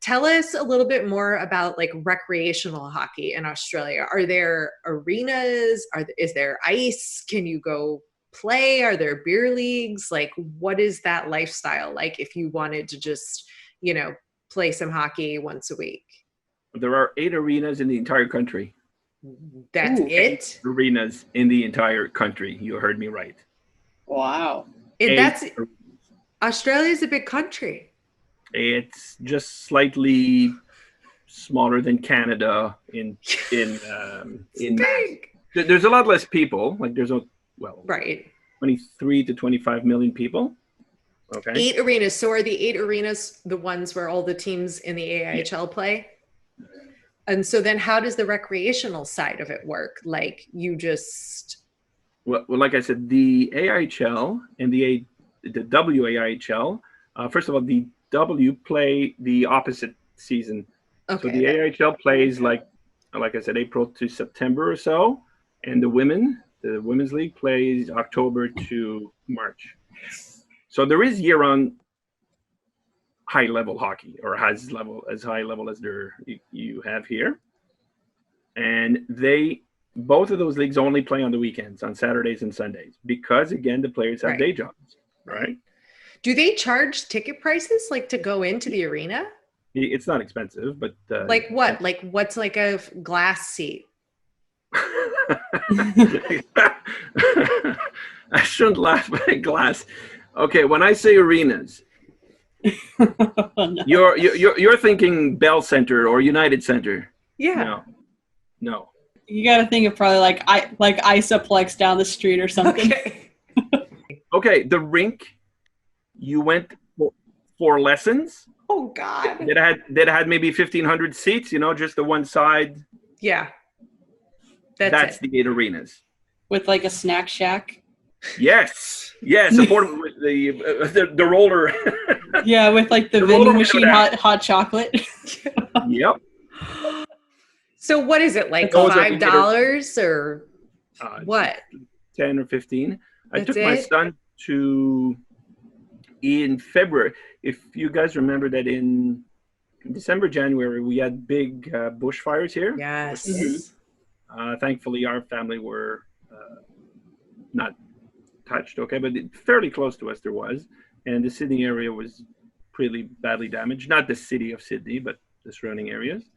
Tell us a little bit more about like recreational hockey in Australia. Are there arenas? Is there ice? Can you go play? Are there beer leagues? Like, what is that lifestyle like if you wanted to just, play some hockey once a week? There are 8 arenas in the entire country. That's it? 8 arenas in the entire country. You heard me right. Wow. Australia's a big country. It's just slightly smaller than Canada in big. There's a lot less people. Like there's right, 23 to 25 million people. Okay. 8 arenas. So are the 8 arenas the ones where all the teams in the AIHL play? And so then how does the recreational side of it work? Like you just... Well, like I said, the AIHL and the WAIHL, first of all, the W play the opposite season. Okay. So the AIHL plays like I said, April to September or so. And the women's league plays October to March. So there is year-round high-level hockey, or as high level as you have here. And both of those leagues only play on the weekends, on Saturdays and Sundays, because again, the players have day jobs, right? Do they charge ticket prices like to go into the arena? It's not expensive, but like what? Like what's like a glass seat? I shouldn't laugh at glass. Okay, when I say arenas, no. you're thinking Bell Center or United Center. Yeah. No. You got to think of probably like Isoplex down the street or something. Okay. Okay, the rink. You went for lessons. Oh God. That had maybe 1,500 seats. Just the one side. Yeah. That's the 8 arenas. With like a snack shack. Yes, affordable with the roller. Yeah, with like the vending machine, hot chocolate. Yep. So what is it, like $5 or what? 10 or 15. I That's took my son in February. If you guys remember that in December, January, we had big bushfires here. Yes. Mm-hmm. Thankfully, our family were not touched, okay, but fairly close to us there was. And the Sydney area was pretty badly damaged. Not the city of Sydney, but the surrounding areas.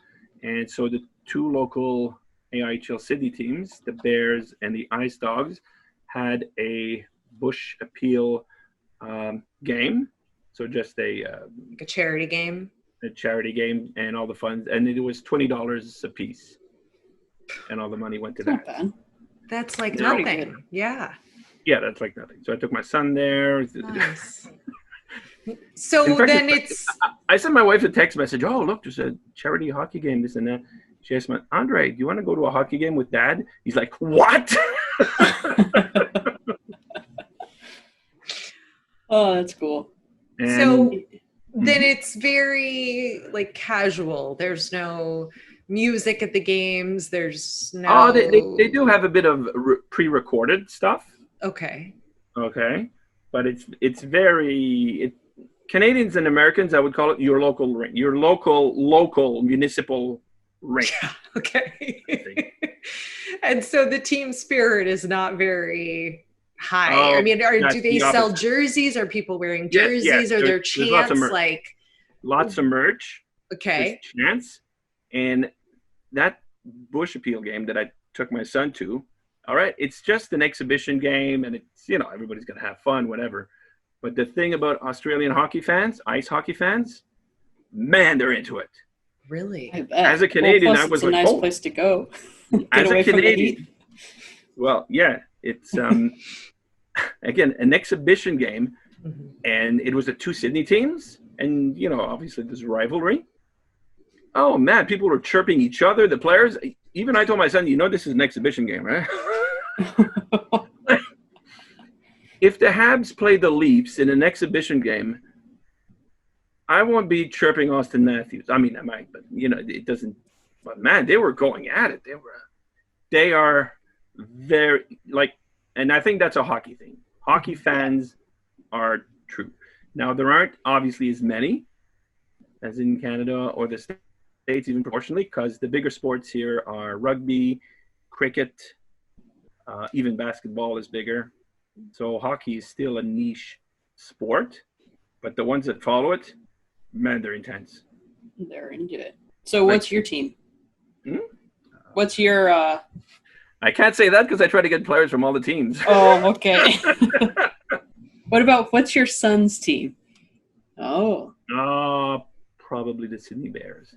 And so the 2 local AIHL Sydney teams, the Bears and the Ice Dogs, had a bush appeal game. So just a charity game. A charity game, and all the funds, and it was $20 a piece, and all the money went to that. Bad. That's like nothing. Yeah. Yeah, that's like nothing. So I took my son there. Nice. So then I sent my wife a text message. Oh, look, there's a charity hockey game, this and that. She asked me, Andre, do you want to go to a hockey game with Dad? He's like, what? Oh, that's cool. And, so then it's very like casual. There's no music at the games. There's no... Oh, they do have a bit of pre-recorded stuff. Okay. But it's very Canadians and Americans, I would call it your local ring, your local municipal ring. Yeah, okay. And so the team spirit is not very high. I mean, do they sell jerseys? Are people wearing jerseys? Are there chants? Lots of merch. Okay. There's chants. And that bush appeal game that I took my son to, all right, it's just an exhibition game, and it's, everybody's going to have fun, whatever. But the thing about Australian hockey fans, ice hockey fans, man, they're into it. Really? As a Canadian, I was like, it's a nice place to go. As a Canadian, well, yeah, it's, again, an exhibition game, and it was the 2 Sydney teams, and, obviously there's a rivalry. Oh, man, people were chirping each other, the players. Even I told my son, this is an exhibition game, right? If the Habs play the Leafs in an exhibition game, I won't be chirping Austin Matthews. I mean, I might, but, it doesn't. But, man, they were going at it. They are very, and I think that's a hockey thing. Hockey fans are true. Now, there aren't obviously as many as in Canada or the States, even proportionally, because the bigger sports here are rugby, cricket, even basketball is bigger. So hockey is still a niche sport, but the ones that follow it, man, they're intense. They're into it. So what's your team? What's your... I can't say that because I try to get players from all the teams. Oh, okay. What's your son's team? Oh. Probably the Sydney Bears.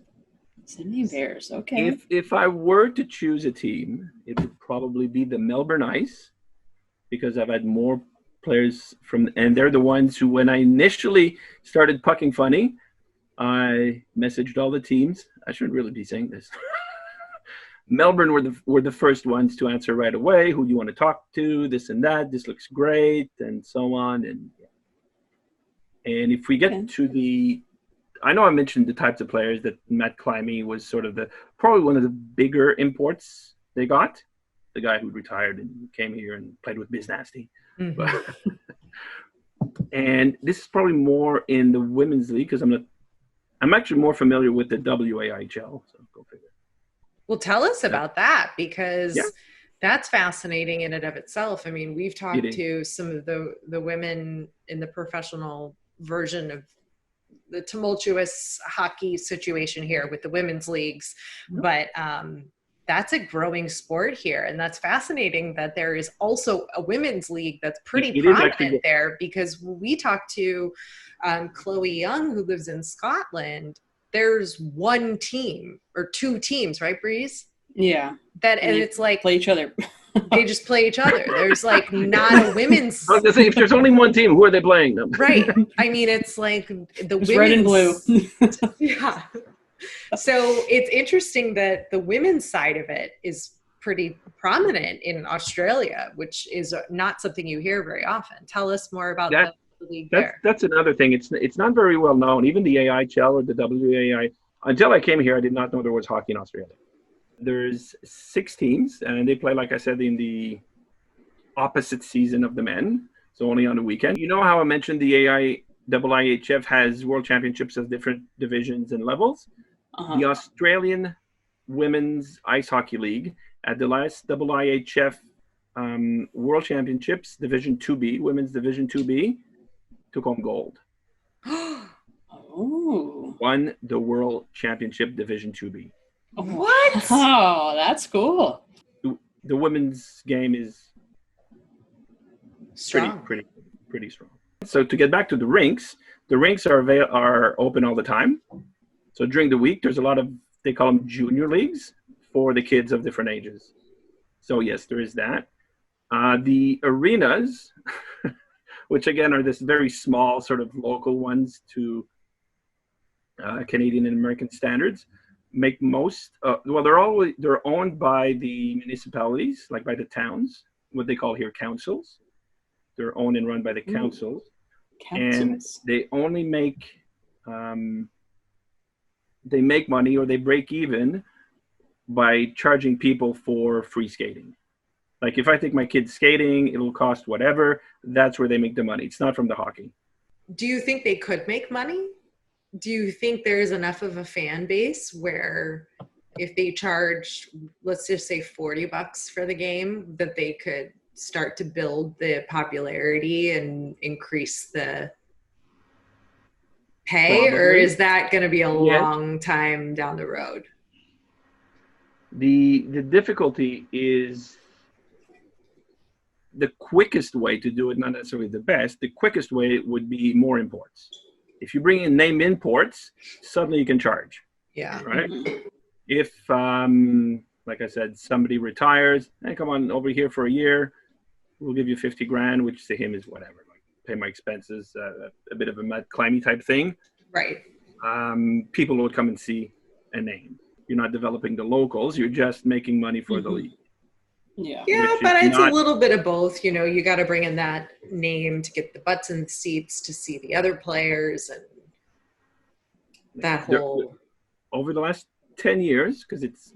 Sydney Bears, okay. If I were to choose a team, it would probably be the Melbourne Ice, because I've had more players and they're the ones who, when I initially started pucking funny, I messaged all the teams. I shouldn't really be saying this. Melbourne were the first ones to answer right away. Who do you want to talk to? This and that. This looks great, and so on. And if we get to I know I mentioned the types of players that Matt Climie was sort of probably one of the bigger imports they got. The guy who retired and came here and played with Biz Nasty. Mm-hmm. And this is probably more in the women's league because I'm actually more familiar with the AIHL. So go figure. Well, tell us about that, because that's fascinating in and of itself. I mean, we've talked to some of the women in the professional version of the tumultuous hockey situation here with the women's leagues, but that's a growing sport here. And that's fascinating that there is also a women's league that's pretty prominent there, because we talked to Chloe Young, who lives in Scotland. There's one team or two teams, right, Breeze? Yeah. And it's like play each other. They just play each other. There's like not a women's. I was gonna say, if there's only one team, who are they playing them? Right. I mean, it's like the women's red and blue. Yeah. So it's interesting that the women's side of it is pretty prominent in Australia, which is not something you hear very often. Tell us more about the league there. That's another thing. It's not very well known. Even the AIHL or the WAI. Until I came here, I did not know there was hockey in Australia. There's 6 teams, and they play, like I said, in the opposite season of the men, so only on the weekend. You know how I mentioned the AIHF has world championships as different divisions and levels? Uh-huh. The Australian Women's Ice Hockey League at the last AIHF World Championships, Division 2B, Women's Division 2B, took home gold. Oh. Won the World Championship Division 2B. What? Oh, that's cool. The women's game is strong. Pretty strong. So to get back to the rinks are open all the time. So during the week, there's a lot of, they call them junior leagues for the kids of different ages. So yes, there is that. The arenas, which again are this very small sort of local ones to Canadian and American standards, make most they're owned by the municipalities, like by the towns, what they call here councils. They're owned and run by the councils. And they only make money, or they break even by charging people for free skating. Like if I take my kids skating, it'll cost whatever. That's where they make the money. It's not from the hockey. Do you think they could make money? Do you think there's enough of a fan base where if they charge, let's just say $40 for the game, that they could start to build the popularity and increase the pay? Probably. Or is that going to be a long time down the road? The difficulty is the quickest way to do it, not necessarily the best. The quickest way would be more imports. If you bring in name imports, suddenly you can charge. Yeah. Right? Mm-hmm. If, like I said, somebody retires, hey, come on over here for a year, we'll give you $50,000, which to him is whatever. Like, pay my expenses, a bit of a Matt Climie type thing. Right. People would come and see a name. You're not developing the locals. You're just making money for the league. Yeah. Yeah, but it's a little bit of both. You know, you got to bring in that name to get the butts in the seats to see the other players and that whole. Over the last 10 years, because this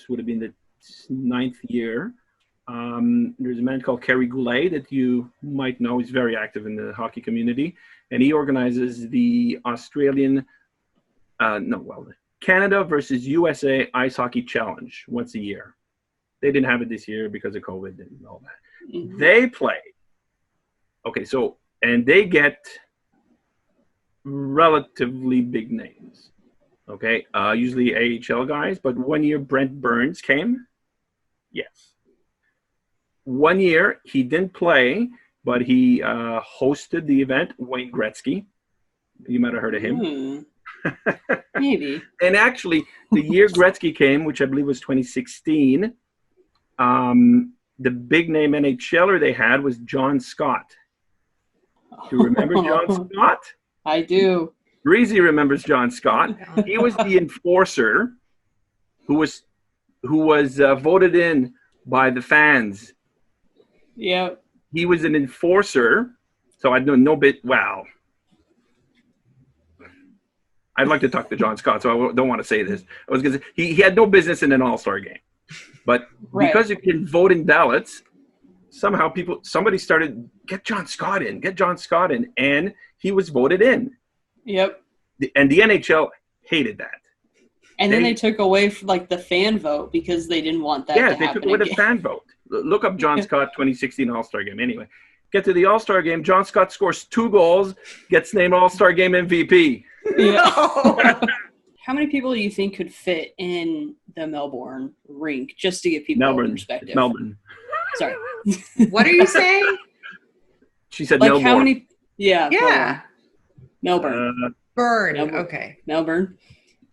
would have been the 9th year. There's a man called Kerry Goulet that you might know. He's very active in the hockey community, and he organizes the Canada versus USA Ice Hockey Challenge once a year. They didn't have it this year because of COVID and all that. Mm-hmm. They play Okay, so, and they get relatively big names. Okay, usually AHL guys, but one year Brent Burns came. Yes. One year he didn't play, but he hosted the event. Wayne Gretzky, you might have heard of him. Maybe. And actually, the year Gretzky came, which I believe was 2016, the big name NHLer they had was John Scott. Do you remember John Scott? I do. Breezy remembers John Scott. He was the enforcer who was voted in by the fans. Yep. He was an enforcer, so I know no bit. Wow. I'd like to talk to John Scott, so I don't want to say this. I was going to say he had no business in an All-Star game, but because you can vote in ballots, somehow somebody started get John Scott in, and he was voted in. Yep. And the NHL hated that. And then they took away the fan vote because they didn't want that to happen. Yeah, they took away the fan vote. Look up John Scott 2016 All-Star Game. Anyway, get to the All-Star Game. John Scott scores 2 goals, gets named All-Star Game MVP. Yeah. How many people do you think could fit in the Melbourne rink, just to give people perspective? Melbourne. Sorry. What are you saying? She said Melbourne. How many? Yeah. Yeah. Melbourne. Okay. Melbourne.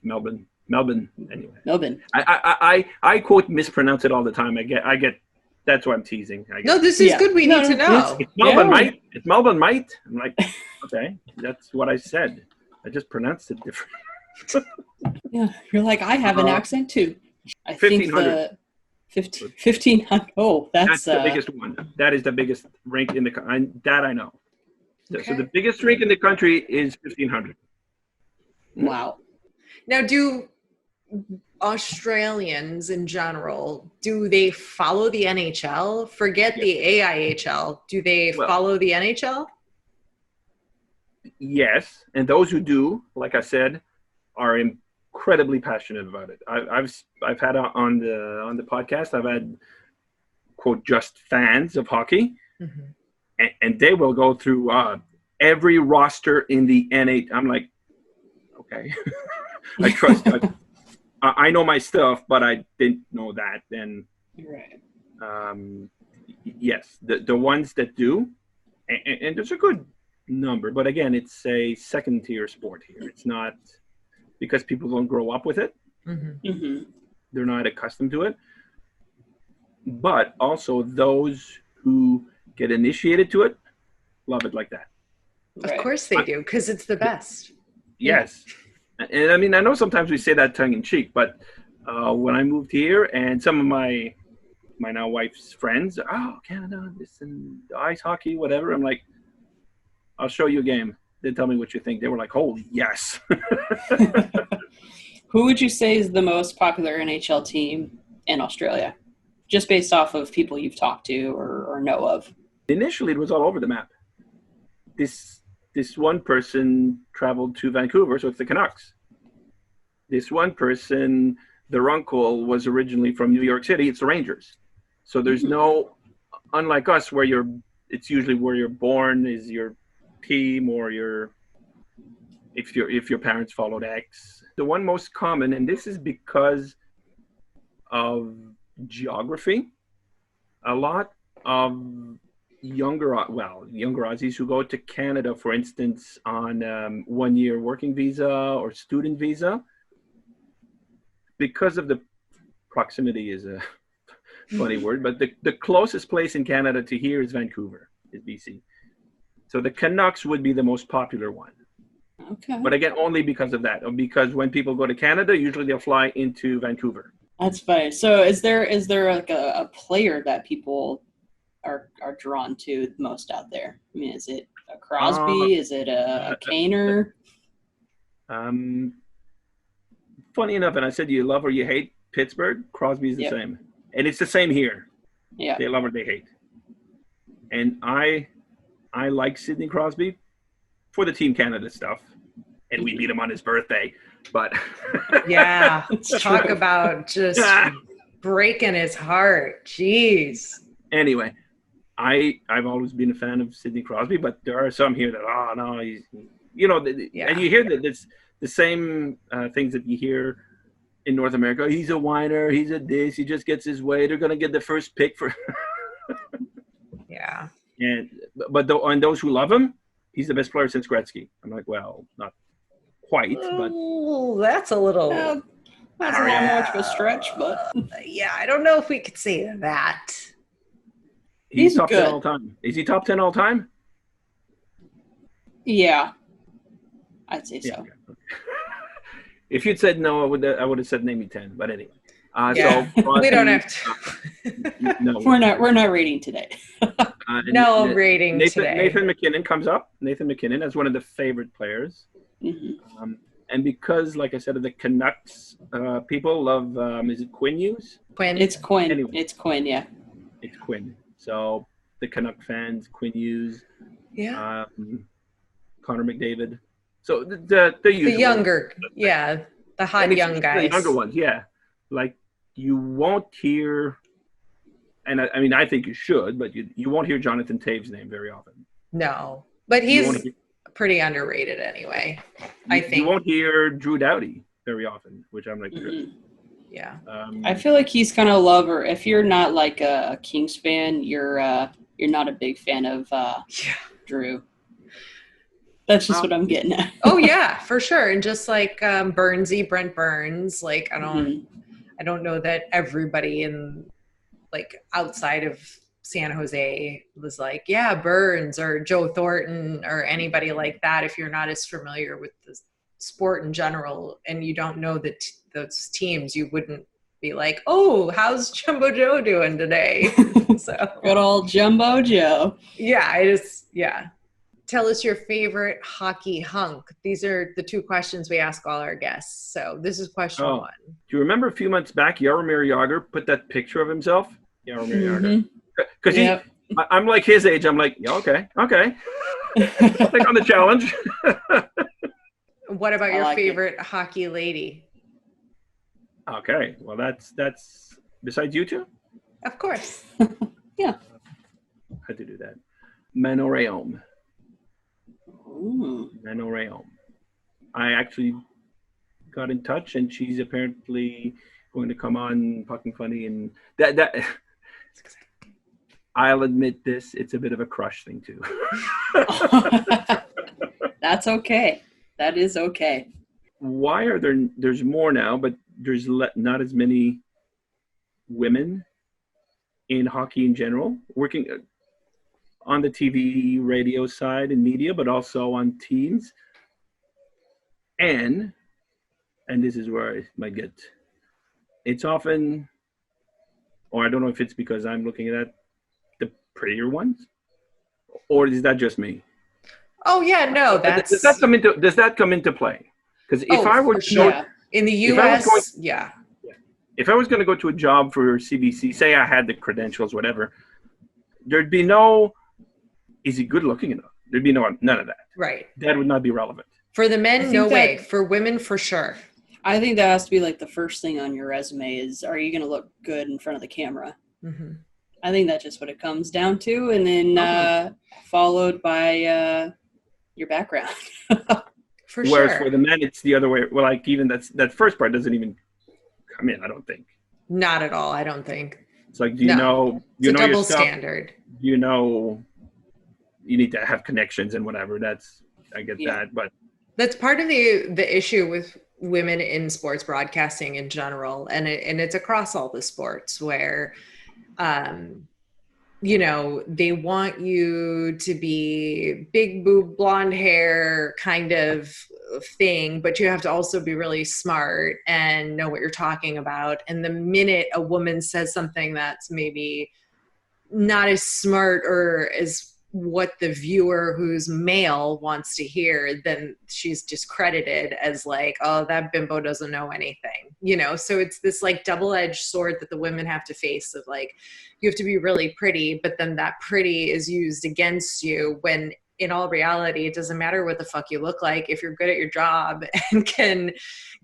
Anyway. Melbourne. I quote mispronounce it all the time. I get. That's why I'm teasing. No, this is good. We need to know. It's Melbourne, mate. It's Melbourne, mate. I'm like, okay, that's what I said. I just pronounced it different. Yeah, you're like, I have an accent too. I think 1,500. 1,500. Oh, that's the biggest one. That is the biggest rink in the country. That I know. Okay. So the biggest rink in the country is 1,500. Wow. Now, do Australians in general, do they follow the NHL? Forget the AIHL. Do they follow the NHL? Yes, and those who do, like I said, are incredibly passionate about it. I've had on the podcast, I've had quote just fans of hockey, and they will go through every roster in the NHL. I'm like, okay, I trust. I know my stuff, but I didn't know that. And yes, the ones that do, and there's a good number, but again, it's a second tier sport here. It's not because people don't grow up with it. They're not accustomed to it. But also those who get initiated to it love it like that. Of course they do, because it's the best. Yes. And I mean, I know sometimes we say that tongue in cheek, but when I moved here and some of my now wife's friends, Canada, this and ice hockey, whatever. I'm like, I'll show you a game. They tell me what you think. They were like, holy yes. Who would you say is the most popular NHL team in Australia? Just based off of people you've talked to or know of. Initially, it was all over the map. This one person traveled to Vancouver, so it's the Canucks. This one person, their uncle was originally from New York City, it's the Rangers. So there's no, unlike us, where it's usually where you're born is your team, or if your parents followed X. The one most common, and this is because of geography, a lot of younger Aussies who go to Canada, for instance, on 1 year working visa or student visa, because of the proximity is a funny word, but the closest place in Canada to here is Vancouver, is BC. So the Canucks would be the most popular one. Okay. But again, only because of that. Because when people go to Canada, usually they'll fly into Vancouver. That's funny. So is there like a player that people are drawn to the most out there? I mean, is it a Crosby? Is it a Kaner? Funny enough, and I said you love or you hate Pittsburgh, Crosby's the same. And it's the same here. Yeah. They love or they hate. And I like Sidney Crosby for the Team Canada stuff. And we beat him on his birthday. But yeah, talk about just breaking his heart. Jeez. Anyway, I've always been a fan of Sidney Crosby, but there are some here that, oh no, he's, you know, Yeah. and you hear that it's the same things that you hear in North America. He's a whiner. He's a this. He just gets his way. They're gonna get the first pick for. Yeah. But those who love him, he's the best player since Gretzky. I'm like, well, not quite, but Oh, that's a little. That's not much of a stretch, but Yeah, I don't know if we could say that. he's top good. 10 all time. Is he top 10 all time? Yeah, I'd say so. Yeah. Okay. If you'd said no, I would have said name me 10. But anyway, Yeah. so We don't have to. no, We're not rating today. No rating today. Nathan McKinnon comes up. Nathan McKinnon as one of the favorite players. Mm-hmm. And because, like I said, the Canucks people love, is it Quinn Hughes? Quinn. It's Quinn. Anyway. It's Quinn. Yeah. It's Quinn. So the Canuck fans, Quinn Hughes, Yeah. Connor McDavid. So the usual. Younger, yeah, the hot And it's young guys. The younger ones, yeah. Like you won't hear, and I mean I think you should, but you won't hear Jonathan Taves' name very often. No, but he's pretty underrated anyway. I think you won't hear Drew Doughty very often, which I'm like, yeah. I feel like he's kind of lover. If you're not like a Kings fan, you're not a big fan of Drew. That's just what I'm getting at. Oh yeah, for sure. And just like Brent Burns, like I don't know that everybody in like outside of San Jose was like, yeah, Burns or Joe Thornton or anybody like that. If you're not as familiar with the sport in general and you don't know that those teams, you wouldn't be like, oh, how's Jumbo Joe doing today? So good old Jumbo Joe. Yeah, Tell us your favorite hockey hunk. These are the two questions we ask all our guests. So this is question one. Do you remember a few months back, Jaromir Jagr put that picture of himself? Jaromir Jagr. Because I'm like his age. I'm like, yeah, okay. I'll take on the challenge. What about your favorite hockey lady? Okay. Well, that's besides you two? Of course. Yeah. I had to do that. Manon Rhéaume. Ooh. Manon Rhéaume. I actually got in touch, and she's apparently going to come on Pucking Funny, and that I'll admit this, it's a bit of a crush thing too. That's okay. That is okay. Why are there's more now, but there's not as many women in hockey in general working on the TV, radio side and media, but also on teams. And this is where I might get, it's often, or I don't know if it's because I'm looking at the prettier ones, or is that just me? Oh yeah, no, does that come into play? Because if I were to go in the US, if I was going to go to a job for CBC, say I had the credentials, whatever, there'd be no, is he good looking enough? There'd be none of that. Right. That would not be relevant. For the men, no way. For women, for sure. I think that has to be like the first thing on your resume is, are you going to look good in front of the camera? Mm-hmm. I think that's just what it comes down to. And then followed by your background. For Whereas for the men, it's the other way. Well, like even that first part doesn't even come in, I don't think. Not at all, I don't think. It's like, do you know it's a know double your stuff? standard. You know, you need to have connections and whatever. I get that, but that's part of the issue with women in sports broadcasting in general, and it's across all the sports where, you know, they want you to be big boob, blonde hair kind of thing, but you have to also be really smart and know what you're talking about. And the minute a woman says something that's maybe not as smart or as what the viewer who's male wants to hear, then she's discredited as like, oh, that bimbo doesn't know anything, you know? So it's this like double-edged sword that the women have to face of like, you have to be really pretty, but then that pretty is used against you when in all reality, it doesn't matter what the fuck you look like. If you're good at your job and can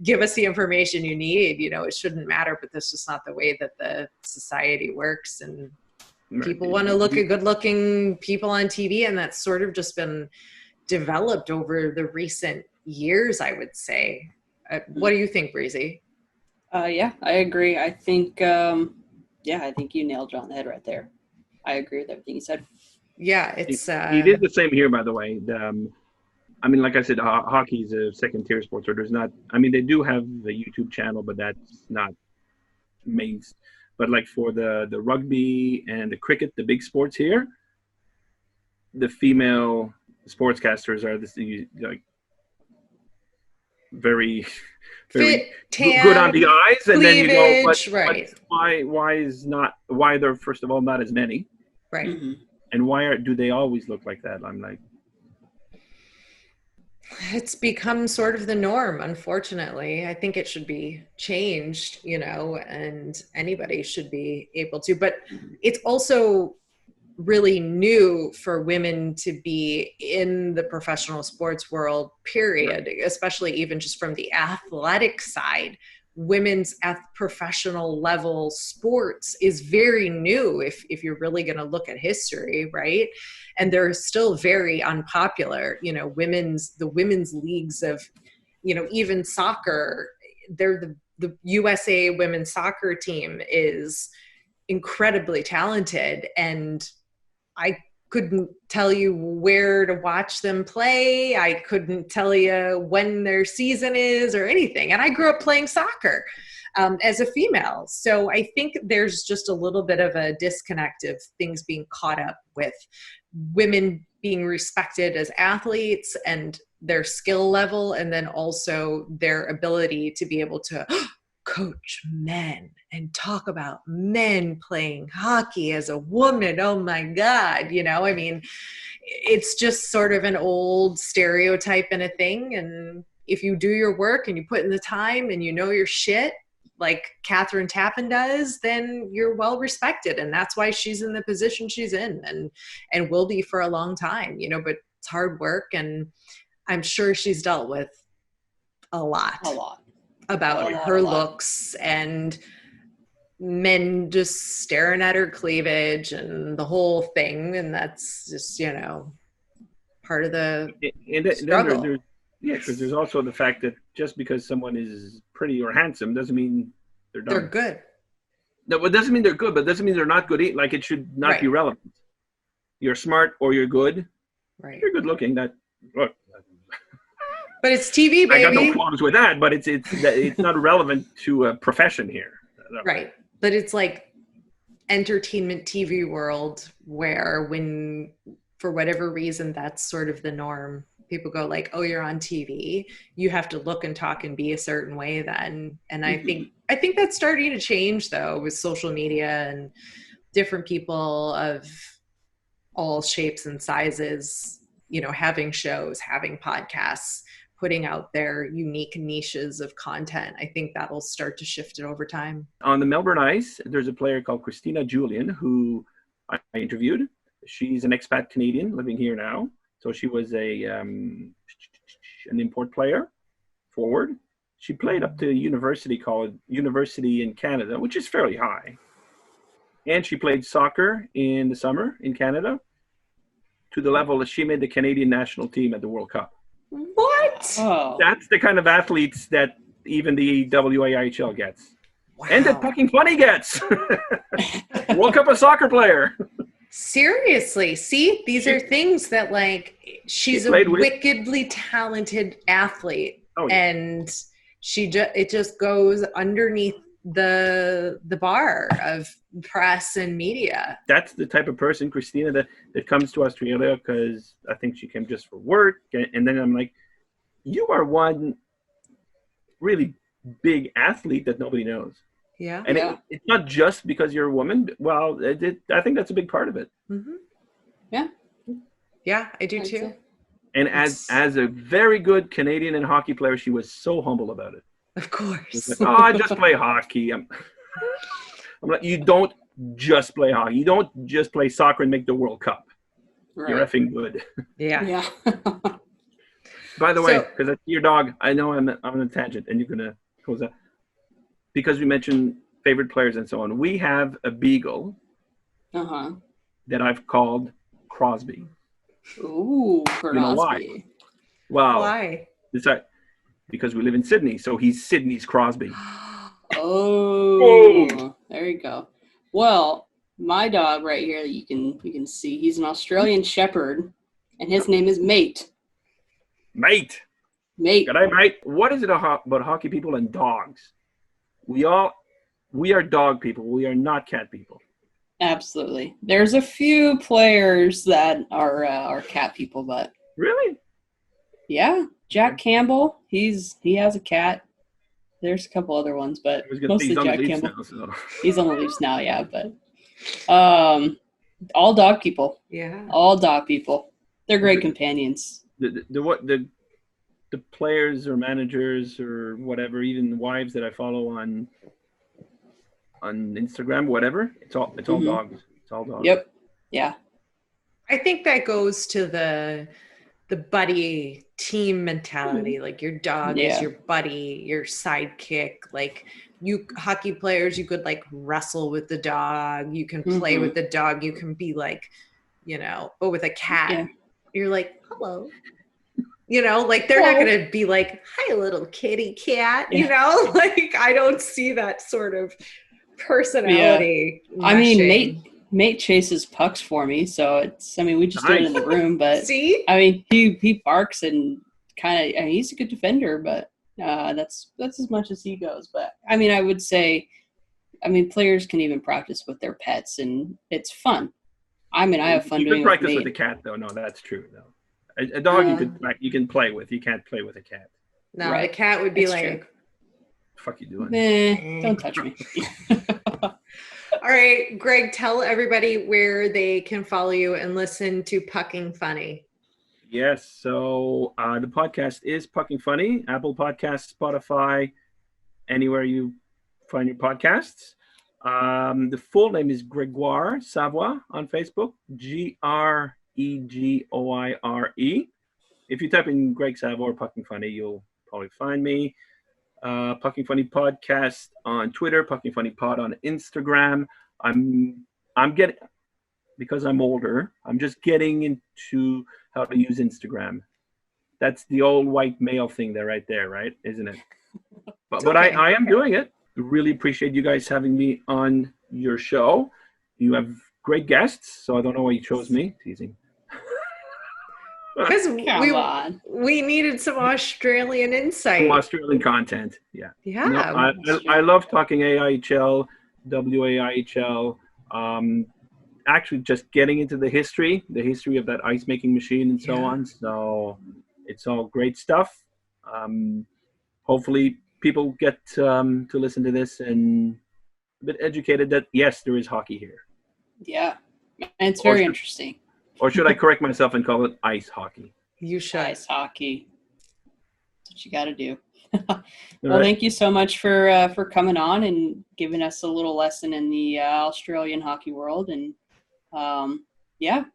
give us the information you need, you know, it shouldn't matter, but that's just not the way that the society works. And People want to look at good-looking people on TV, and that's sort of just been developed over the recent years, I would say. What do you think, Breezy? Yeah, I agree. I think, I think you nailed it on the head right there. I agree with everything you said. Yeah, it's... It is the same here, by the way. I mean, like I said, hockey is a second-tier sport, so there's not... I mean, they do have the YouTube channel, but that's not main. But like for the rugby and the cricket, the big sports here, the female sportscasters are like very fit, tan, good on the eyes, and then you go, right? Why there first of all not as many, right? Mm-hmm. And do they always look like that? I'm like, it's become sort of the norm, unfortunately. I think it should be changed, and anybody should be able to. But it's also really new for women to be in the professional sports world, period, especially even just from the athletic side. Women's at professional level sports is very new if you're really going to look at history, right? And they're still very unpopular. The women's leagues of, even soccer, they're the USA women's soccer team is incredibly talented, and I couldn't tell you where to watch them play. I couldn't tell you when their season is or anything. And I grew up playing soccer as a female. So I think there's just a little bit of a disconnect of things being caught up with women being respected as athletes and their skill level, and then also their ability to be able to coach men and talk about men playing hockey as a woman. Oh my God. I mean, it's just sort of an old stereotype and a thing. And if you do your work and you put in the time and you know your shit, like Catherine Tappan does, then you're well respected. And that's why she's in the position she's in and will be for a long time, but it's hard work. And I'm sure she's dealt with a lot about her looks and men just staring at her cleavage and the whole thing. And that's just, part of the struggle. Because there's also the fact that just because someone is pretty or handsome doesn't mean they're done. They're good. No, it doesn't mean they're good, but it doesn't mean they're not good. Like it should not be relevant. You're smart or you're good. Right. You're good looking. Look. But it's TV, baby. I got no problems with that, but it's not relevant to a profession here. Right. But it's like entertainment TV world where when, for whatever reason, that's sort of the norm. People go like, oh, you're on TV. You have to look and talk and be a certain way then. And I think that's starting to change, though, with social media and different people of all shapes and sizes, having shows, having podcasts, putting out their unique niches of content. I think that'll start to shift it over time. On the Melbourne Ice, there's a player called Christina Julian who I interviewed. She's an expat Canadian living here now. So she was an import player, forward. She played up to a university in Canada, which is fairly high. And she played soccer in the summer in Canada to the level that she made the Canadian national team at the World Cup. What? Oh. That's the kind of athletes that even the AIHL gets. Wow. And that Fucking Funny gets. World Cup of soccer player. Seriously. See, these are things that she's a wickedly talented athlete. Oh, yeah. And it just goes underneath the bar of press and media. That's the type of person, Christina, that comes to Australia because I think she came just for work. And then I'm like, you are one really big athlete that nobody knows. Yeah. And it's not just because you're a woman. Well, I think that's a big part of it. Mm-hmm. Yeah. Yeah, I do too. And as a very good Canadian and hockey player, she was so humble about it. Of course. Like, I just play hockey. I'm like, you don't just play hockey. You don't just play soccer and make the World Cup. Right. You're effing good. Yeah. By the way, because that's your dog, I know I'm on a tangent, and you're gonna close that. Because we mentioned favorite players and so on, we have a beagle that I've called Crosby. Ooh, Crosby. You know why? Well, why? Because we live in Sydney, so he's Sydney's Crosby. Oh, whoa. There you go. Well, my dog right here that you can see, he's an Australian Shepherd, and his name is Mate. Mate. G'day, mate. What is it about hockey people and dogs? We are dog people. We are not cat people. Absolutely. There's a few players that are cat people, but really, yeah. Jack Campbell, he has a cat. There's a couple other ones, but mostly Jack Campbell. Now, so. He's on the Leafs now, yeah. But all dog people. Yeah. All dog people. They're great companions. The players or managers or whatever, even the wives that I follow on Instagram, whatever, it's all dogs. It's all dogs. Yep. Yeah. I think that goes to the buddy team mentality. Like your dog is your buddy, your sidekick. Like you hockey players, you could like wrestle with the dog, you can play with the dog, you can be like, but with a cat, you're like, hello. Like they're not going to be like, hi, little kitty cat, like I don't see that sort of personality. Yeah. I mean, Mate chases pucks for me, so we just do it in the room, but see? I mean, he barks and he's a good defender, but that's as much as he goes. But I mean, I would say, players can even practice with their pets, and it's fun. I mean, I have fun doing it with practice with a cat, though. No, that's true, though. A dog you can play with. You can't play with a cat. No, right. The cat would be that's like, "What the fuck you doing? Don't touch me." All right, Greg, tell everybody where they can follow you and listen to Pucking Funny. Yes, so the podcast is Pucking Funny, Apple Podcasts, Spotify, anywhere you find your podcasts. The full name is Gregoire Savoie on Facebook, Gregoire. If you type in Greg Savoie or Pucking Funny, you'll probably find me. Pucking Funny Podcast on Twitter, Pucking Funny Pod on Instagram. I'm getting, because I'm older, I'm just getting into how to use Instagram. That's the old white male thing there, right there, right? Isn't it? But I am doing it. Really appreciate you guys having me on your show. You have great guests, so I don't know why you chose me. Teasing. Because we needed some Australian insight. Some Australian content, yeah. Yeah. No, I love talking AIHL, WAIHL. Actually, just getting into the history of that ice making machine and so on. So it's all great stuff. Hopefully, people get to listen to this and a bit educated that yes, there is hockey here. Yeah, and it's very interesting. Or should I correct myself and call it ice hockey? You should. Ice hockey. That's what you got to do. Well, thank you so much for coming on and giving us a little lesson in the Australian hockey world. And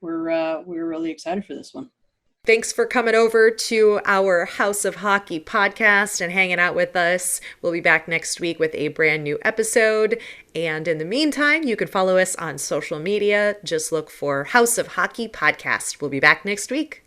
we're really excited for this one. Thanks for coming over to our House of Hockey podcast and hanging out with us. We'll be back next week with a brand new episode. And in the meantime, you can follow us on social media. Just look for House of Hockey podcast. We'll be back next week.